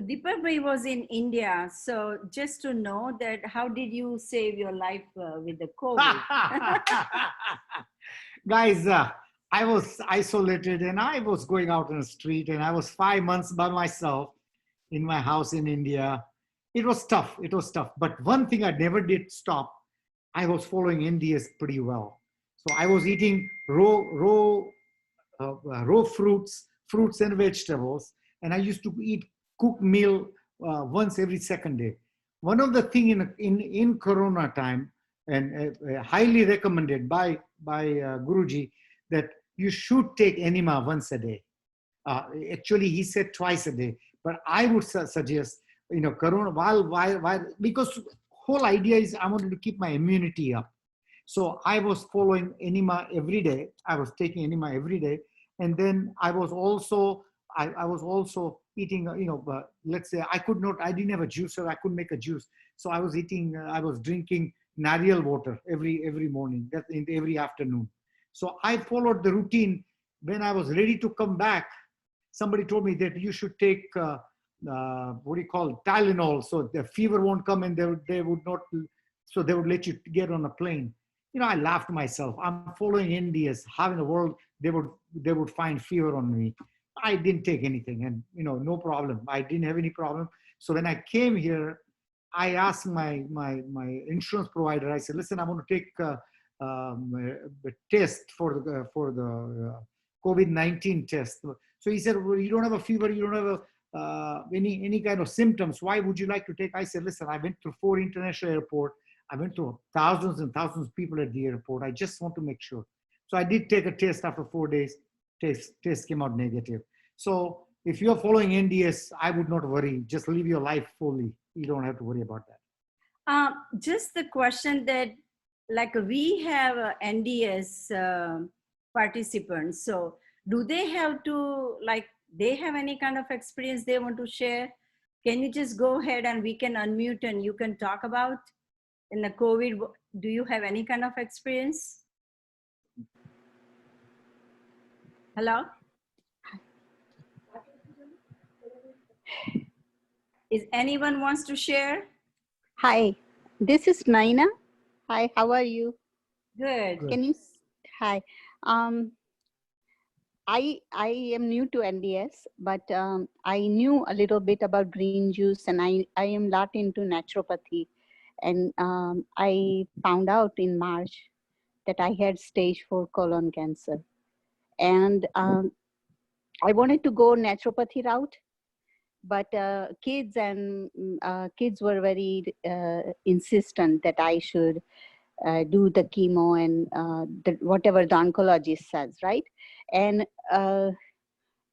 Dipak bhai was in India. So just to know that, how did you save your life with the COVID? Guys, I was isolated and I was going out on the street and I was 5 months by myself in my house in India. It was tough. It was tough. But one thing I never did stop, I was following India's pretty well. So I was eating raw fruits and vegetables. And I used to eat cooked meal once every second day. One of the thing in Corona time, and highly recommended by Guruji, that you should take enema once a day. Actually, he said twice a day, but I would suggest, Corona, while because whole idea is I wanted to keep my immunity up. So I was following enema every day. I was taking enema every day, and then I was also eating. Let's say I didn't have a juicer. I couldn't make a juice, so I was drinking nariyal water every morning. That's in every afternoon. So I followed the routine. When I was ready to come back, somebody told me that you should take what do you call it, Tylenol, so the fever won't come, and they would not. So they would let you get on a plane. I laughed myself. I'm following NDS. How in the world they would find fever on me? I didn't take anything, and no problem. I didn't have any problem. So when I came here, I asked my insurance provider. I said, listen, I'm going to take a test for the COVID-19 test. So he said, well, you don't have a fever, you don't have any kind of symptoms. Why would you like to take? I said, listen, I went through 4 international airports. I went to thousands and thousands of people at the airport. I just want to make sure. So I did take a test after 4 days. Test came out negative. So if you're following NDS, I would not worry. Just live your life fully. You don't have to worry about that. Just the question that, like, we have NDS participants. So do they have to, they have any kind of experience they want to share? Can you just go ahead and we can unmute and you can talk about in the COVID? Do you have any kind of experience? Hello? Is anyone wants to share? Hi, this is Naina. Hi, how are you? Good. Can you? Hi. I am new to NDS, but I knew a little bit about green juice, and I am a lot into naturopathy. And I found out in March that I had stage 4 colon cancer. And I wanted to go naturopathy route, but kids were very insistent that I should do the chemo and whatever the oncologist says, right? And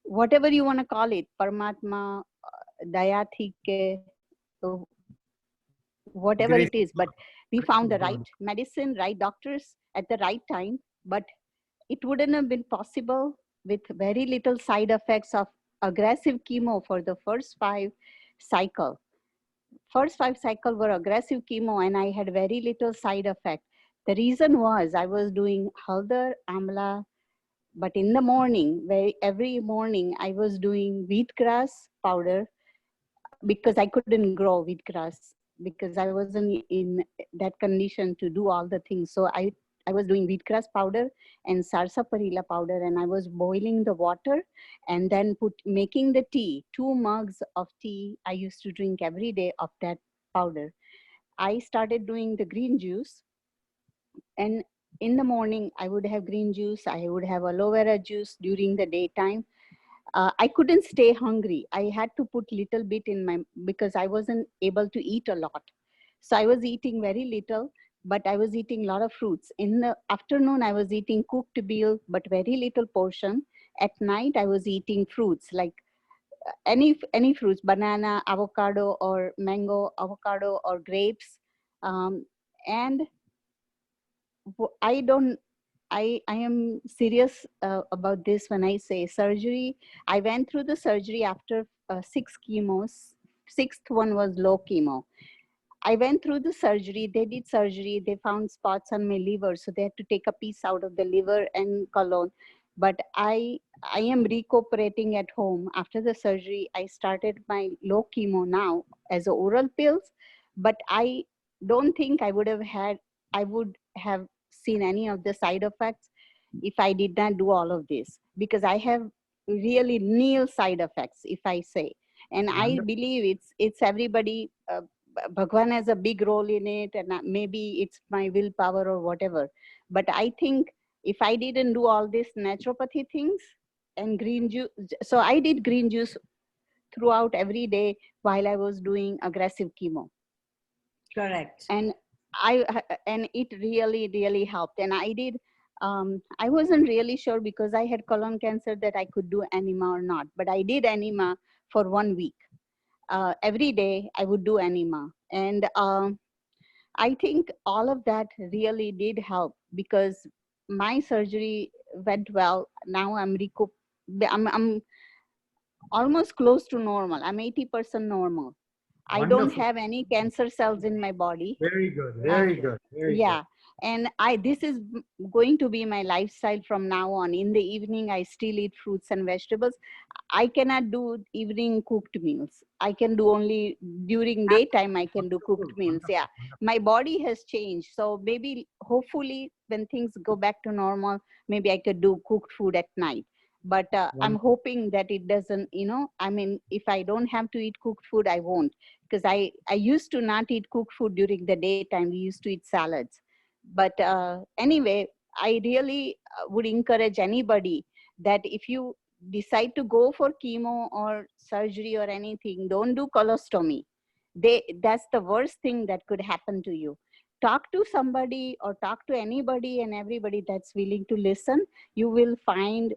whatever you want to call it, Paramatma, Dayatike, whatever it is, but we found the right medicine, right doctors at the right time, but it wouldn't have been possible with very little side effects of aggressive chemo for the first 5 cycles. First 5 cycles were aggressive chemo and I had very little side effect. The reason was I was doing Haldar, Amla, but in the morning, every morning I was doing wheatgrass powder because I couldn't grow wheatgrass because I wasn't in that condition to do all the things. So I was doing wheatgrass powder and sarsaparilla powder, and I was boiling the water and then making the tea. 2 mugs of tea I used to drink every day of that powder. I started doing the green juice, and in the morning I would have green juice. I would have aloe vera juice during the daytime. I couldn't stay hungry. I had to put little bit in because I wasn't able to eat a lot. So I was eating very little, but I was eating a lot of fruits. In the afternoon, I was eating cooked meal, but very little portion. At night, I was eating fruits, like any fruits, banana, avocado, or mango, avocado, or grapes. And I am serious about this when I say surgery. I went through the surgery after 6 chemos. 6th one was low chemo. I went through the surgery. They did surgery. They found spots on my liver, so they had to take a piece out of the liver and colon. But I am recuperating at home. After the surgery, I started my low chemo now as oral pills, but I don't think I would have seen any of the side effects if I did not do all of this, because I have really nil side effects, if I say. And I believe it's everybody. Bhagwan has a big role in it, and maybe it's my willpower or whatever. But I think if I didn't do all this naturopathy things and green juice, so I did green juice throughout every day while I was doing aggressive chemo. Correct. And it really helped. And I did, I wasn't really sure because I had colon cancer that I could do enema or not, but I did enema for 1 week. Every day I would do enema. And I think all of that really did help because my surgery went well. Now I'm almost close to normal. I'm 80% normal. I don't Wonderful. have any cancer cells in my body. Very good. Very good. Very Yeah. And this is going to be my lifestyle from now on. In the evening, I still eat fruits and vegetables. I cannot do evening cooked meals. I can do only during daytime, I can do cooked meals. Yeah. My body has changed. So maybe, hopefully, when things go back to normal, maybe I could do cooked food at night. But I'm hoping that it doesn't, I mean, if I don't have to eat cooked food, I won't. Because I used to not eat cooked food during the daytime. We used to eat salads. But anyway, I really would encourage anybody that if you decide to go for chemo or surgery or anything, don't do colostomy. That's the worst thing that could happen to you. Talk to somebody or talk to anybody and everybody that's willing to listen. You will find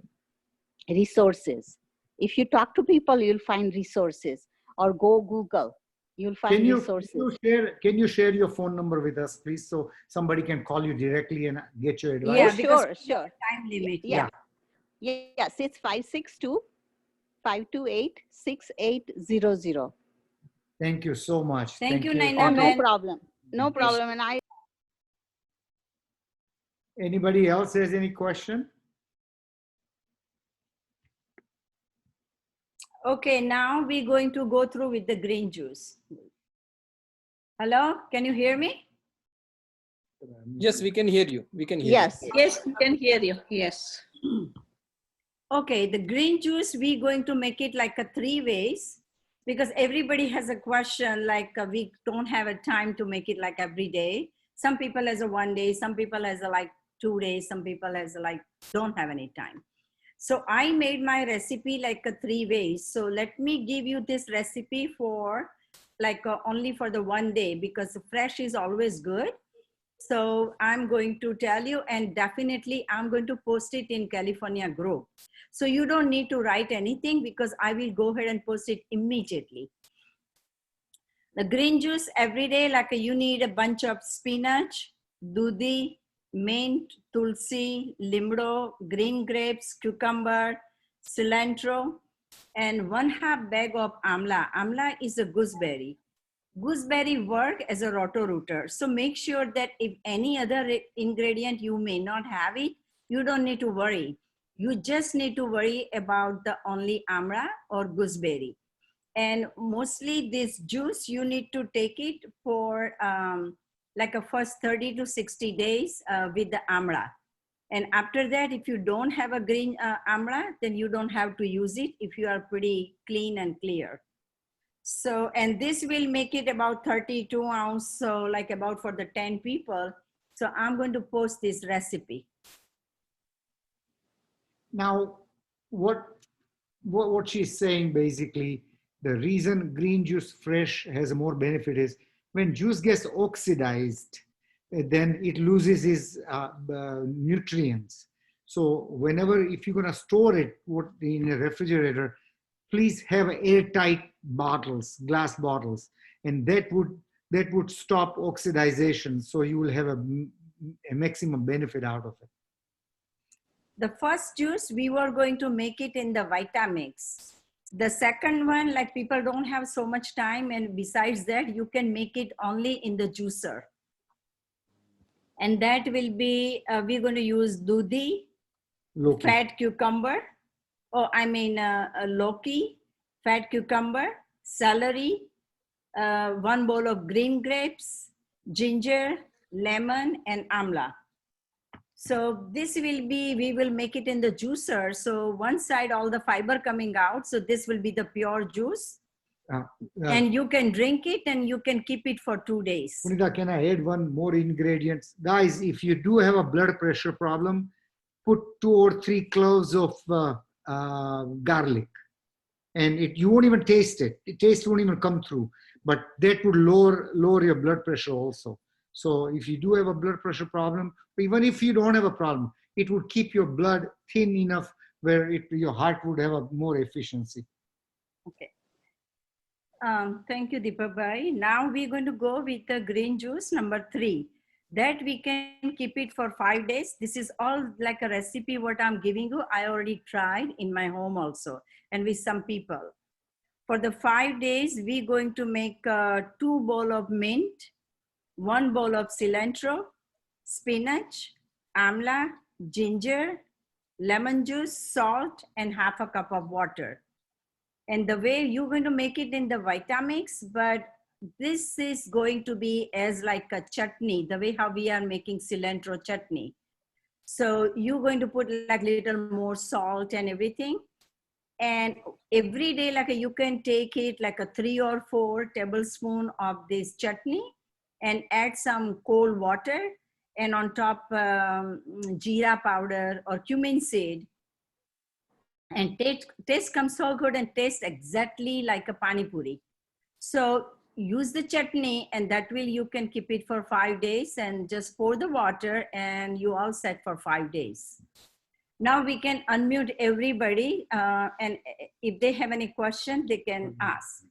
resources. If you talk to people, you'll find resources, or go Google. You'll find resources. Can you share your phone number with us, please, so somebody can call you directly and get your advice? Yeah, sure. Time limit. Yes, it's 562-528-6800. Thank you so much. Thank you, Naina. Oh, no problem. No problem. And Anybody else has any question? Okay, now we're going to go through with the green juice. Hello, can you hear me? Yes, we can hear you. We can hear yes. you. Yes, we can hear you. Yes. Okay, the green juice, we're going to make it like a 3 ways because everybody has a question like we don't have a time to make it like every day. Some people has a 1 day, some people has a like 2 days, some people has a like don't have any time. So I made my recipe like a 3 ways. So let me give you this recipe for like only for the 1 day because fresh is always good. So I'm going to tell you, and definitely I'm going to post it in California group. So you don't need to write anything because I will go ahead and post it immediately. The green juice every day, like you need a bunch of spinach, dudhi, mint, tulsi, limro, green grapes, cucumber, cilantro, and 1/2 bag of amla. Amla is a gooseberry. Gooseberry work as a roto-rooter. So make sure that if any other ingredient you may not have it, you don't need to worry. You just need to worry about the only amla or gooseberry. And mostly this juice, you need to take it for like a first 30 to 60 days with the amla. And after that, if you don't have a green amla, then you don't have to use it if you are pretty clean and clear. So, and this will make it about 32 ounce. So like about for the 10 people. So I'm going to post this recipe. Now, what she's saying basically, the reason green juice fresh has more benefit is when juice gets oxidized, then it loses its nutrients. So whenever, if you're gonna store it in a refrigerator, please have airtight bottles, glass bottles, and that would stop oxidization. So you will have a maximum benefit out of it. The first juice, we were going to make it in the Vitamix. The second one, like people don't have so much time, and besides that, you can make it only in the juicer. And that will be, we're going to use dudhi, fat cucumber, Loki, fat cucumber, celery, 1 bowl of green grapes, ginger, lemon, and amla. So this will be, we will make it in the juicer. So one side, all the fiber coming out. So this will be the pure juice. And you can drink it and you can keep it for 2 days. Punita, can I add one more ingredient? Guys, if you do have a blood pressure problem, put 2 or 3 cloves of garlic. and you won't even taste it. The taste won't even come through, but that would lower your blood pressure also. So if you do have a blood pressure problem, even if you don't have a problem, it would keep your blood thin enough where your heart would have a more efficiency. Okay. Thank you, Dipak bhai. Now we're going to go with the green juice number 3. That we can keep it for 5 days. This is all like a recipe what I'm giving you. I already tried in my home also and with some people. For the 5 days, we're going to make 2 bowls of mint, 1 bowl of cilantro, spinach, amla, ginger, lemon juice, salt, and half a cup of water. And the way you're going to make it in the Vitamix, but this is going to be as like a chutney, the way how we are making cilantro chutney. So you're going to put like little more salt and everything. And every day, like you can take it like a 3 or 4 tablespoons of this chutney and add some cold water, and on top jeera powder or cumin seed. And taste comes so good and tastes exactly like a pani puri. So use the chutney, and that will, you can keep it for 5 days and just pour the water and you all set for 5 days. Now we can unmute everybody, and if they have any question, they can ask.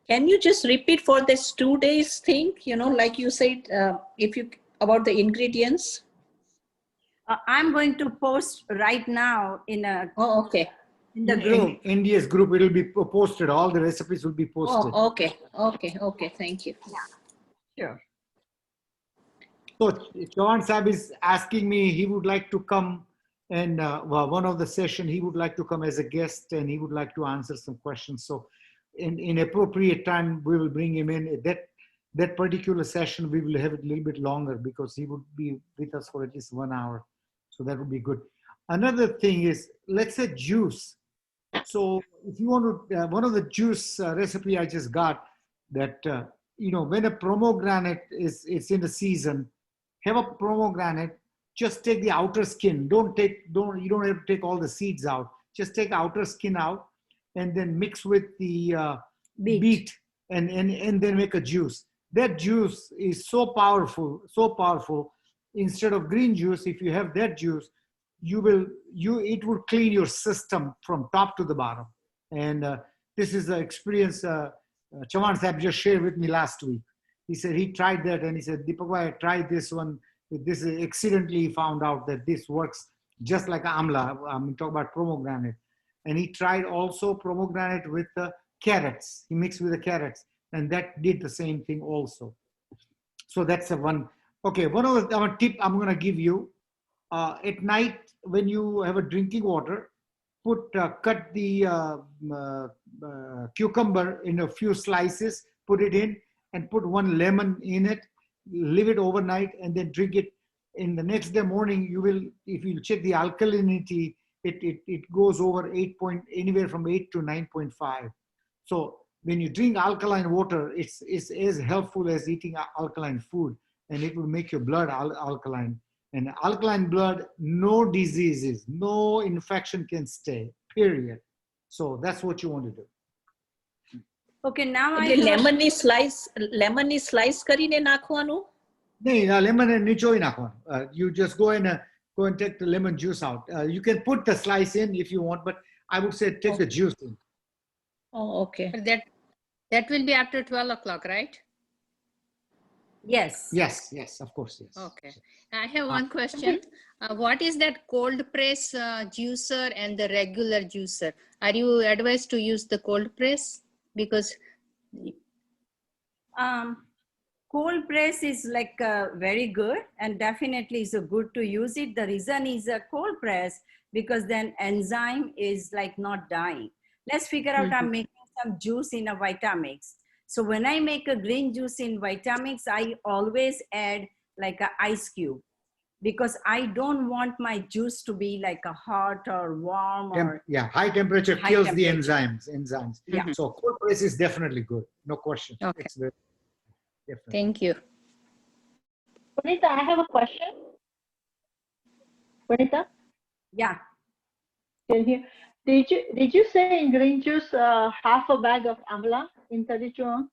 Can you just repeat for this 2 days thing, like you said, about the ingredients? I'm going to post right now in a okay. In the group. In NDS group, it will be posted. All the recipes will be posted. Oh, okay. Thank you. Sure. So Chavan Sahib is asking me, he would like to come and one of the session, he would like to come as a guest and he would like to answer some questions. So in appropriate time, we will bring him in. That particular session, we will have it a little bit longer because he would be with us for at least 1 hour. So that would be good. Another thing is, let's say juice. So if you want to, one of the juice recipe I just got that, when a pomegranate is in the season, have a pomegranate, just take the outer skin. You don't have to take all the seeds out. Just take the outer skin out and then mix with the beet and then make a juice. That juice is so powerful, so powerful. Instead of green juice, if you have that juice, it will clean your system from top to the bottom. And this is the experience Chavan Sahib just shared with me last week. He said he tried that and he said, Dipak, I tried this one. This accidentally found out that this works just like amla. I'm talking about pomegranate. And he tried also pomegranate with carrots. He mixed with the carrots and that did the same thing also. So that's the one. Okay, one of the tip I'm going to give you. At night, when you have a drinking water, cut the cucumber in a few slices, put it in, and put 1 lemon in it, leave it overnight, and then drink it. In the next day morning, if you check the alkalinity, it goes over anywhere from 8 to 9.5. So when you drink alkaline water, it's as helpful as eating alkaline food, and it will make your blood alkaline. And alkaline blood, no diseases, no infection can stay, period. So that's what you want to do. Okay, now lemon is slice કરીને નાખવાનું? No, lemon and nichoi nakhwan. You just go and take the lemon juice out. You can put the slice in if you want, but I would say take the juice in. Oh, okay. That will be after 12 o'clock, right? Yes. Yes, of course, yes. Okay. I have one question. What is that cold press juicer and the regular juicer? Are you advised to use the cold press? Because cold press is like very good and definitely is good to use it. The reason is a cold press because then enzyme is like not dying. Let's figure out I'm making some juice in a Vitamix. So when I make a green juice in Vitamix, I always add like an ice cube because I don't want my juice to be like a hot or warm or high temperature kills the enzymes. Yeah. So cold press is definitely good, no question. Okay. It's very, definitely. Thank you. Punita, I have a question. Punita? Yeah. Can hear. Did you say in green juice half a bag of amla in 32 ounce?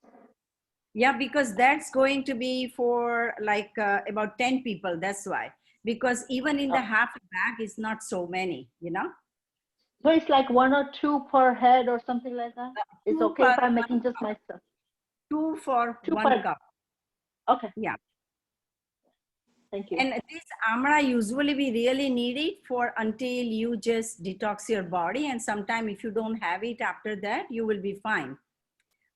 Yeah, because that's going to be for like about 10 people. That's why. Because even in the half a bag is not so many, you know. So it's like 1 or 2 per head or something like that? It's Two okay if per I'm one making just cup. myself. 2 for 2 1 per. cup. Okay. Yeah. Thank you. And this amla usually we really need it for until you just detox your body. And sometime if you don't have it after that, you will be fine.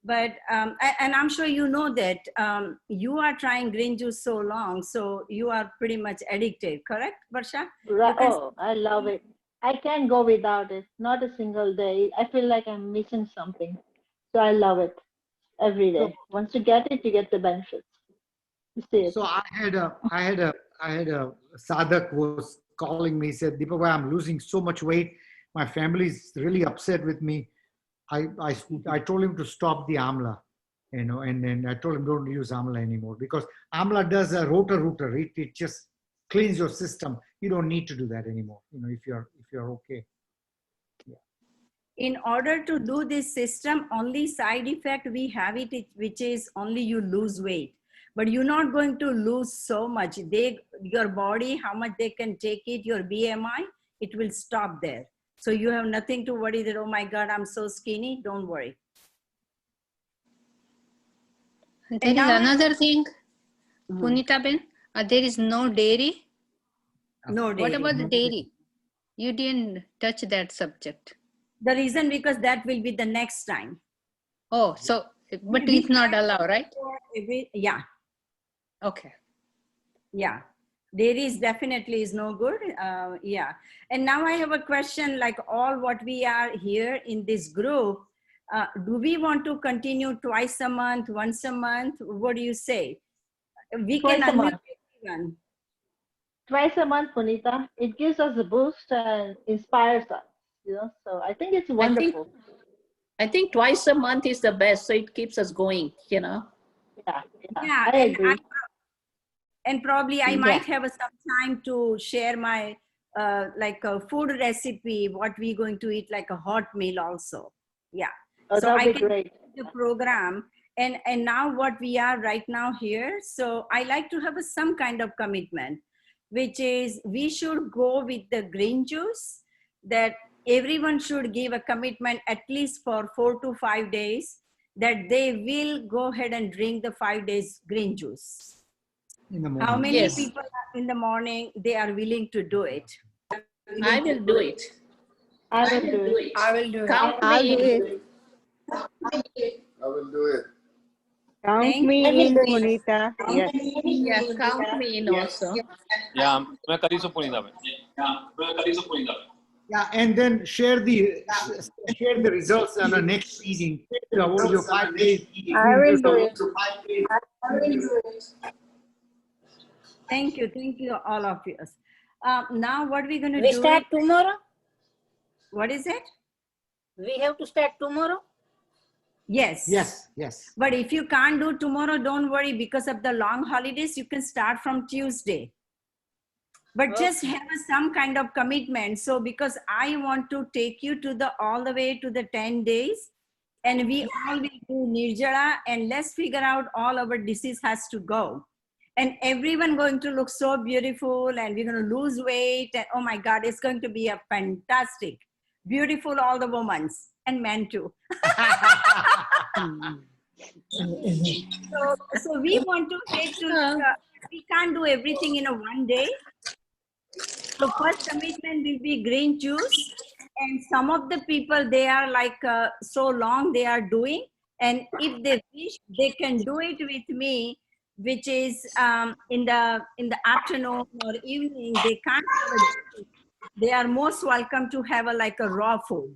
But, and I'm sure you know that you are trying green juice so long, so you are pretty much addicted, correct, Varsha? Right. Oh, I love it. I can't go without it. Not a single day. I feel like I'm missing something. So I love it every day. Once you get it, you get the benefits. You see it. So I had a sadhak was calling me, said, Dipak, I'm losing so much weight. My family is really upset with me. I told him to stop the amla, you know, and then I told him don't use amla anymore because amla does a rotor. It just cleans your system. You don't need to do that anymore, you know, if you're okay. In order to do this system, only side effect we have it, which is only you lose weight. But you're not going to lose so much. Your body, how much they can take it, your BMI, it will stop there. So you have nothing to worry that, oh my God, I'm so skinny. Don't worry. There is another thing, Punita Ben, there is no dairy. No dairy. What about the dairy? You didn't touch that subject. The reason because that will be the next time. Oh, so, but it's not allowed, right? Yeah. Okay. Yeah. Dairy is definitely is no good. Yeah. And now I have a question, like all what we are here in this group, do we want to continue twice a month, once a month? What do you say? We Twice can a month. everyone. Twice a month, Punita. It gives us a boost and inspires us. You know, so I think it's wonderful. I think twice a month is the best, so it keeps us going, you know. Yeah, I agree. And probably I might have some time to share my like a food recipe, what we're going to eat, like a hot meal also. Yeah. Oh, So that'll I be can great. the program and now what we are right now here. So I like to have some kind of commitment, which is we should go with the green juice, that everyone should give a commitment at least for 4 to 5 days that they will go ahead and drink the 5 days green juice. In the morning. How many people in the morning they are willing to do it? I will do it. I will do it. I will do it. Count I'll me do in. it. I will do it. Count Thank me I will in, do it. Punita. Yes. Yeah, count me in also. Yeah, मैं करी सो पुनीता में. Yeah, and then share the results on the next meeting. Your 5 days. I will do it. Thank you, all of you. Now what we're going to We do? start tomorrow. What is it? We have to start tomorrow. Yes. Yes. But if you can't do tomorrow, don't worry. Because of the long holidays, you can start from Tuesday. But just have some kind of commitment. So because I want to take you to all the way to the 10 days, and we all will do Nirjala, and let's figure out all our disease has to go. And everyone going to look so beautiful, and we're going to lose weight. And oh my God, it's going to be a fantastic, beautiful, all the women and men too. So we want to take to, we can't do everything in a one day. So first commitment will be green juice. And some of the people, they are like so long they are doing. And if they wish, they can do it with me, which is in the afternoon or evening. They can't have a, they are most welcome to have like a raw food.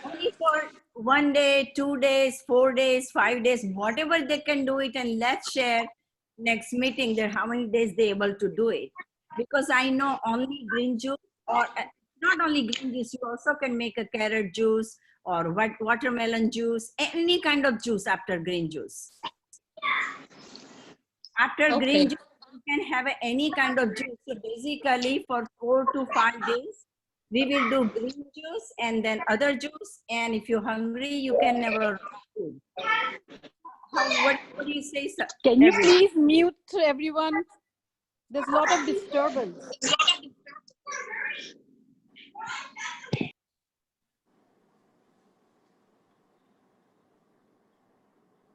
Only for 1 day, 2 days, 4 days, 5 days, whatever they can do it. And let's share next meeting that how many days they able to do it. Because I know only green juice, or not only green juice, you also can make a carrot juice or watermelon juice, any kind of juice after green juice. After green juice, you can have any kind of juice. So basically for 4 to 5 days, We will do green juice and then other juice. And if you're hungry, you can never food. What do you say, sir? Can you please mute everyone? There's a lot of disturbance.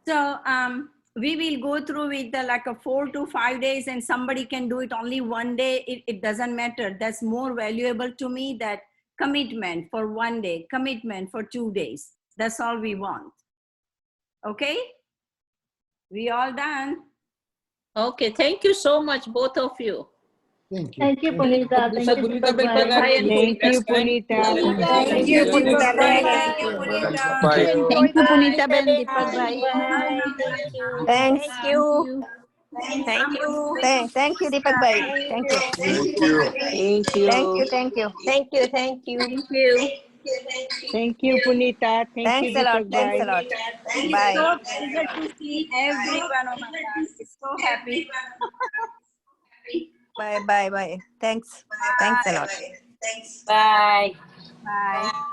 So we will go through with like a 4 to 5 days, and somebody can do it only one day. It doesn't matter. That's more valuable to me, that commitment for 1 day, commitment for 2 days. That's all we want. Okay? We all done. Okay, thank you so much, both of you. Thank you. Thank you, Punita. Thank you, Punita, Dipak bhai. Thank you, Punita. Thank you, Punita. Thank you, Punita. Bye. Thank you, Punita Ben, Dipak bhai. Bye. Thank you. Thanks. Thank you. Thank you. Thank you, Dipak bhai. Thank you. Thank you. Thank you. Thank you. Thank you. Thank you. Thank you. Thank you. Thank you, Punita. Thank Thanks you, a lot. Dipak Thanks a bhai. lot. It's Bye. so pleasure to see everyone. Oh my God, it's so happy. Bye. Bye. Bye. Thanks. Thanks a lot. Bye. Bye.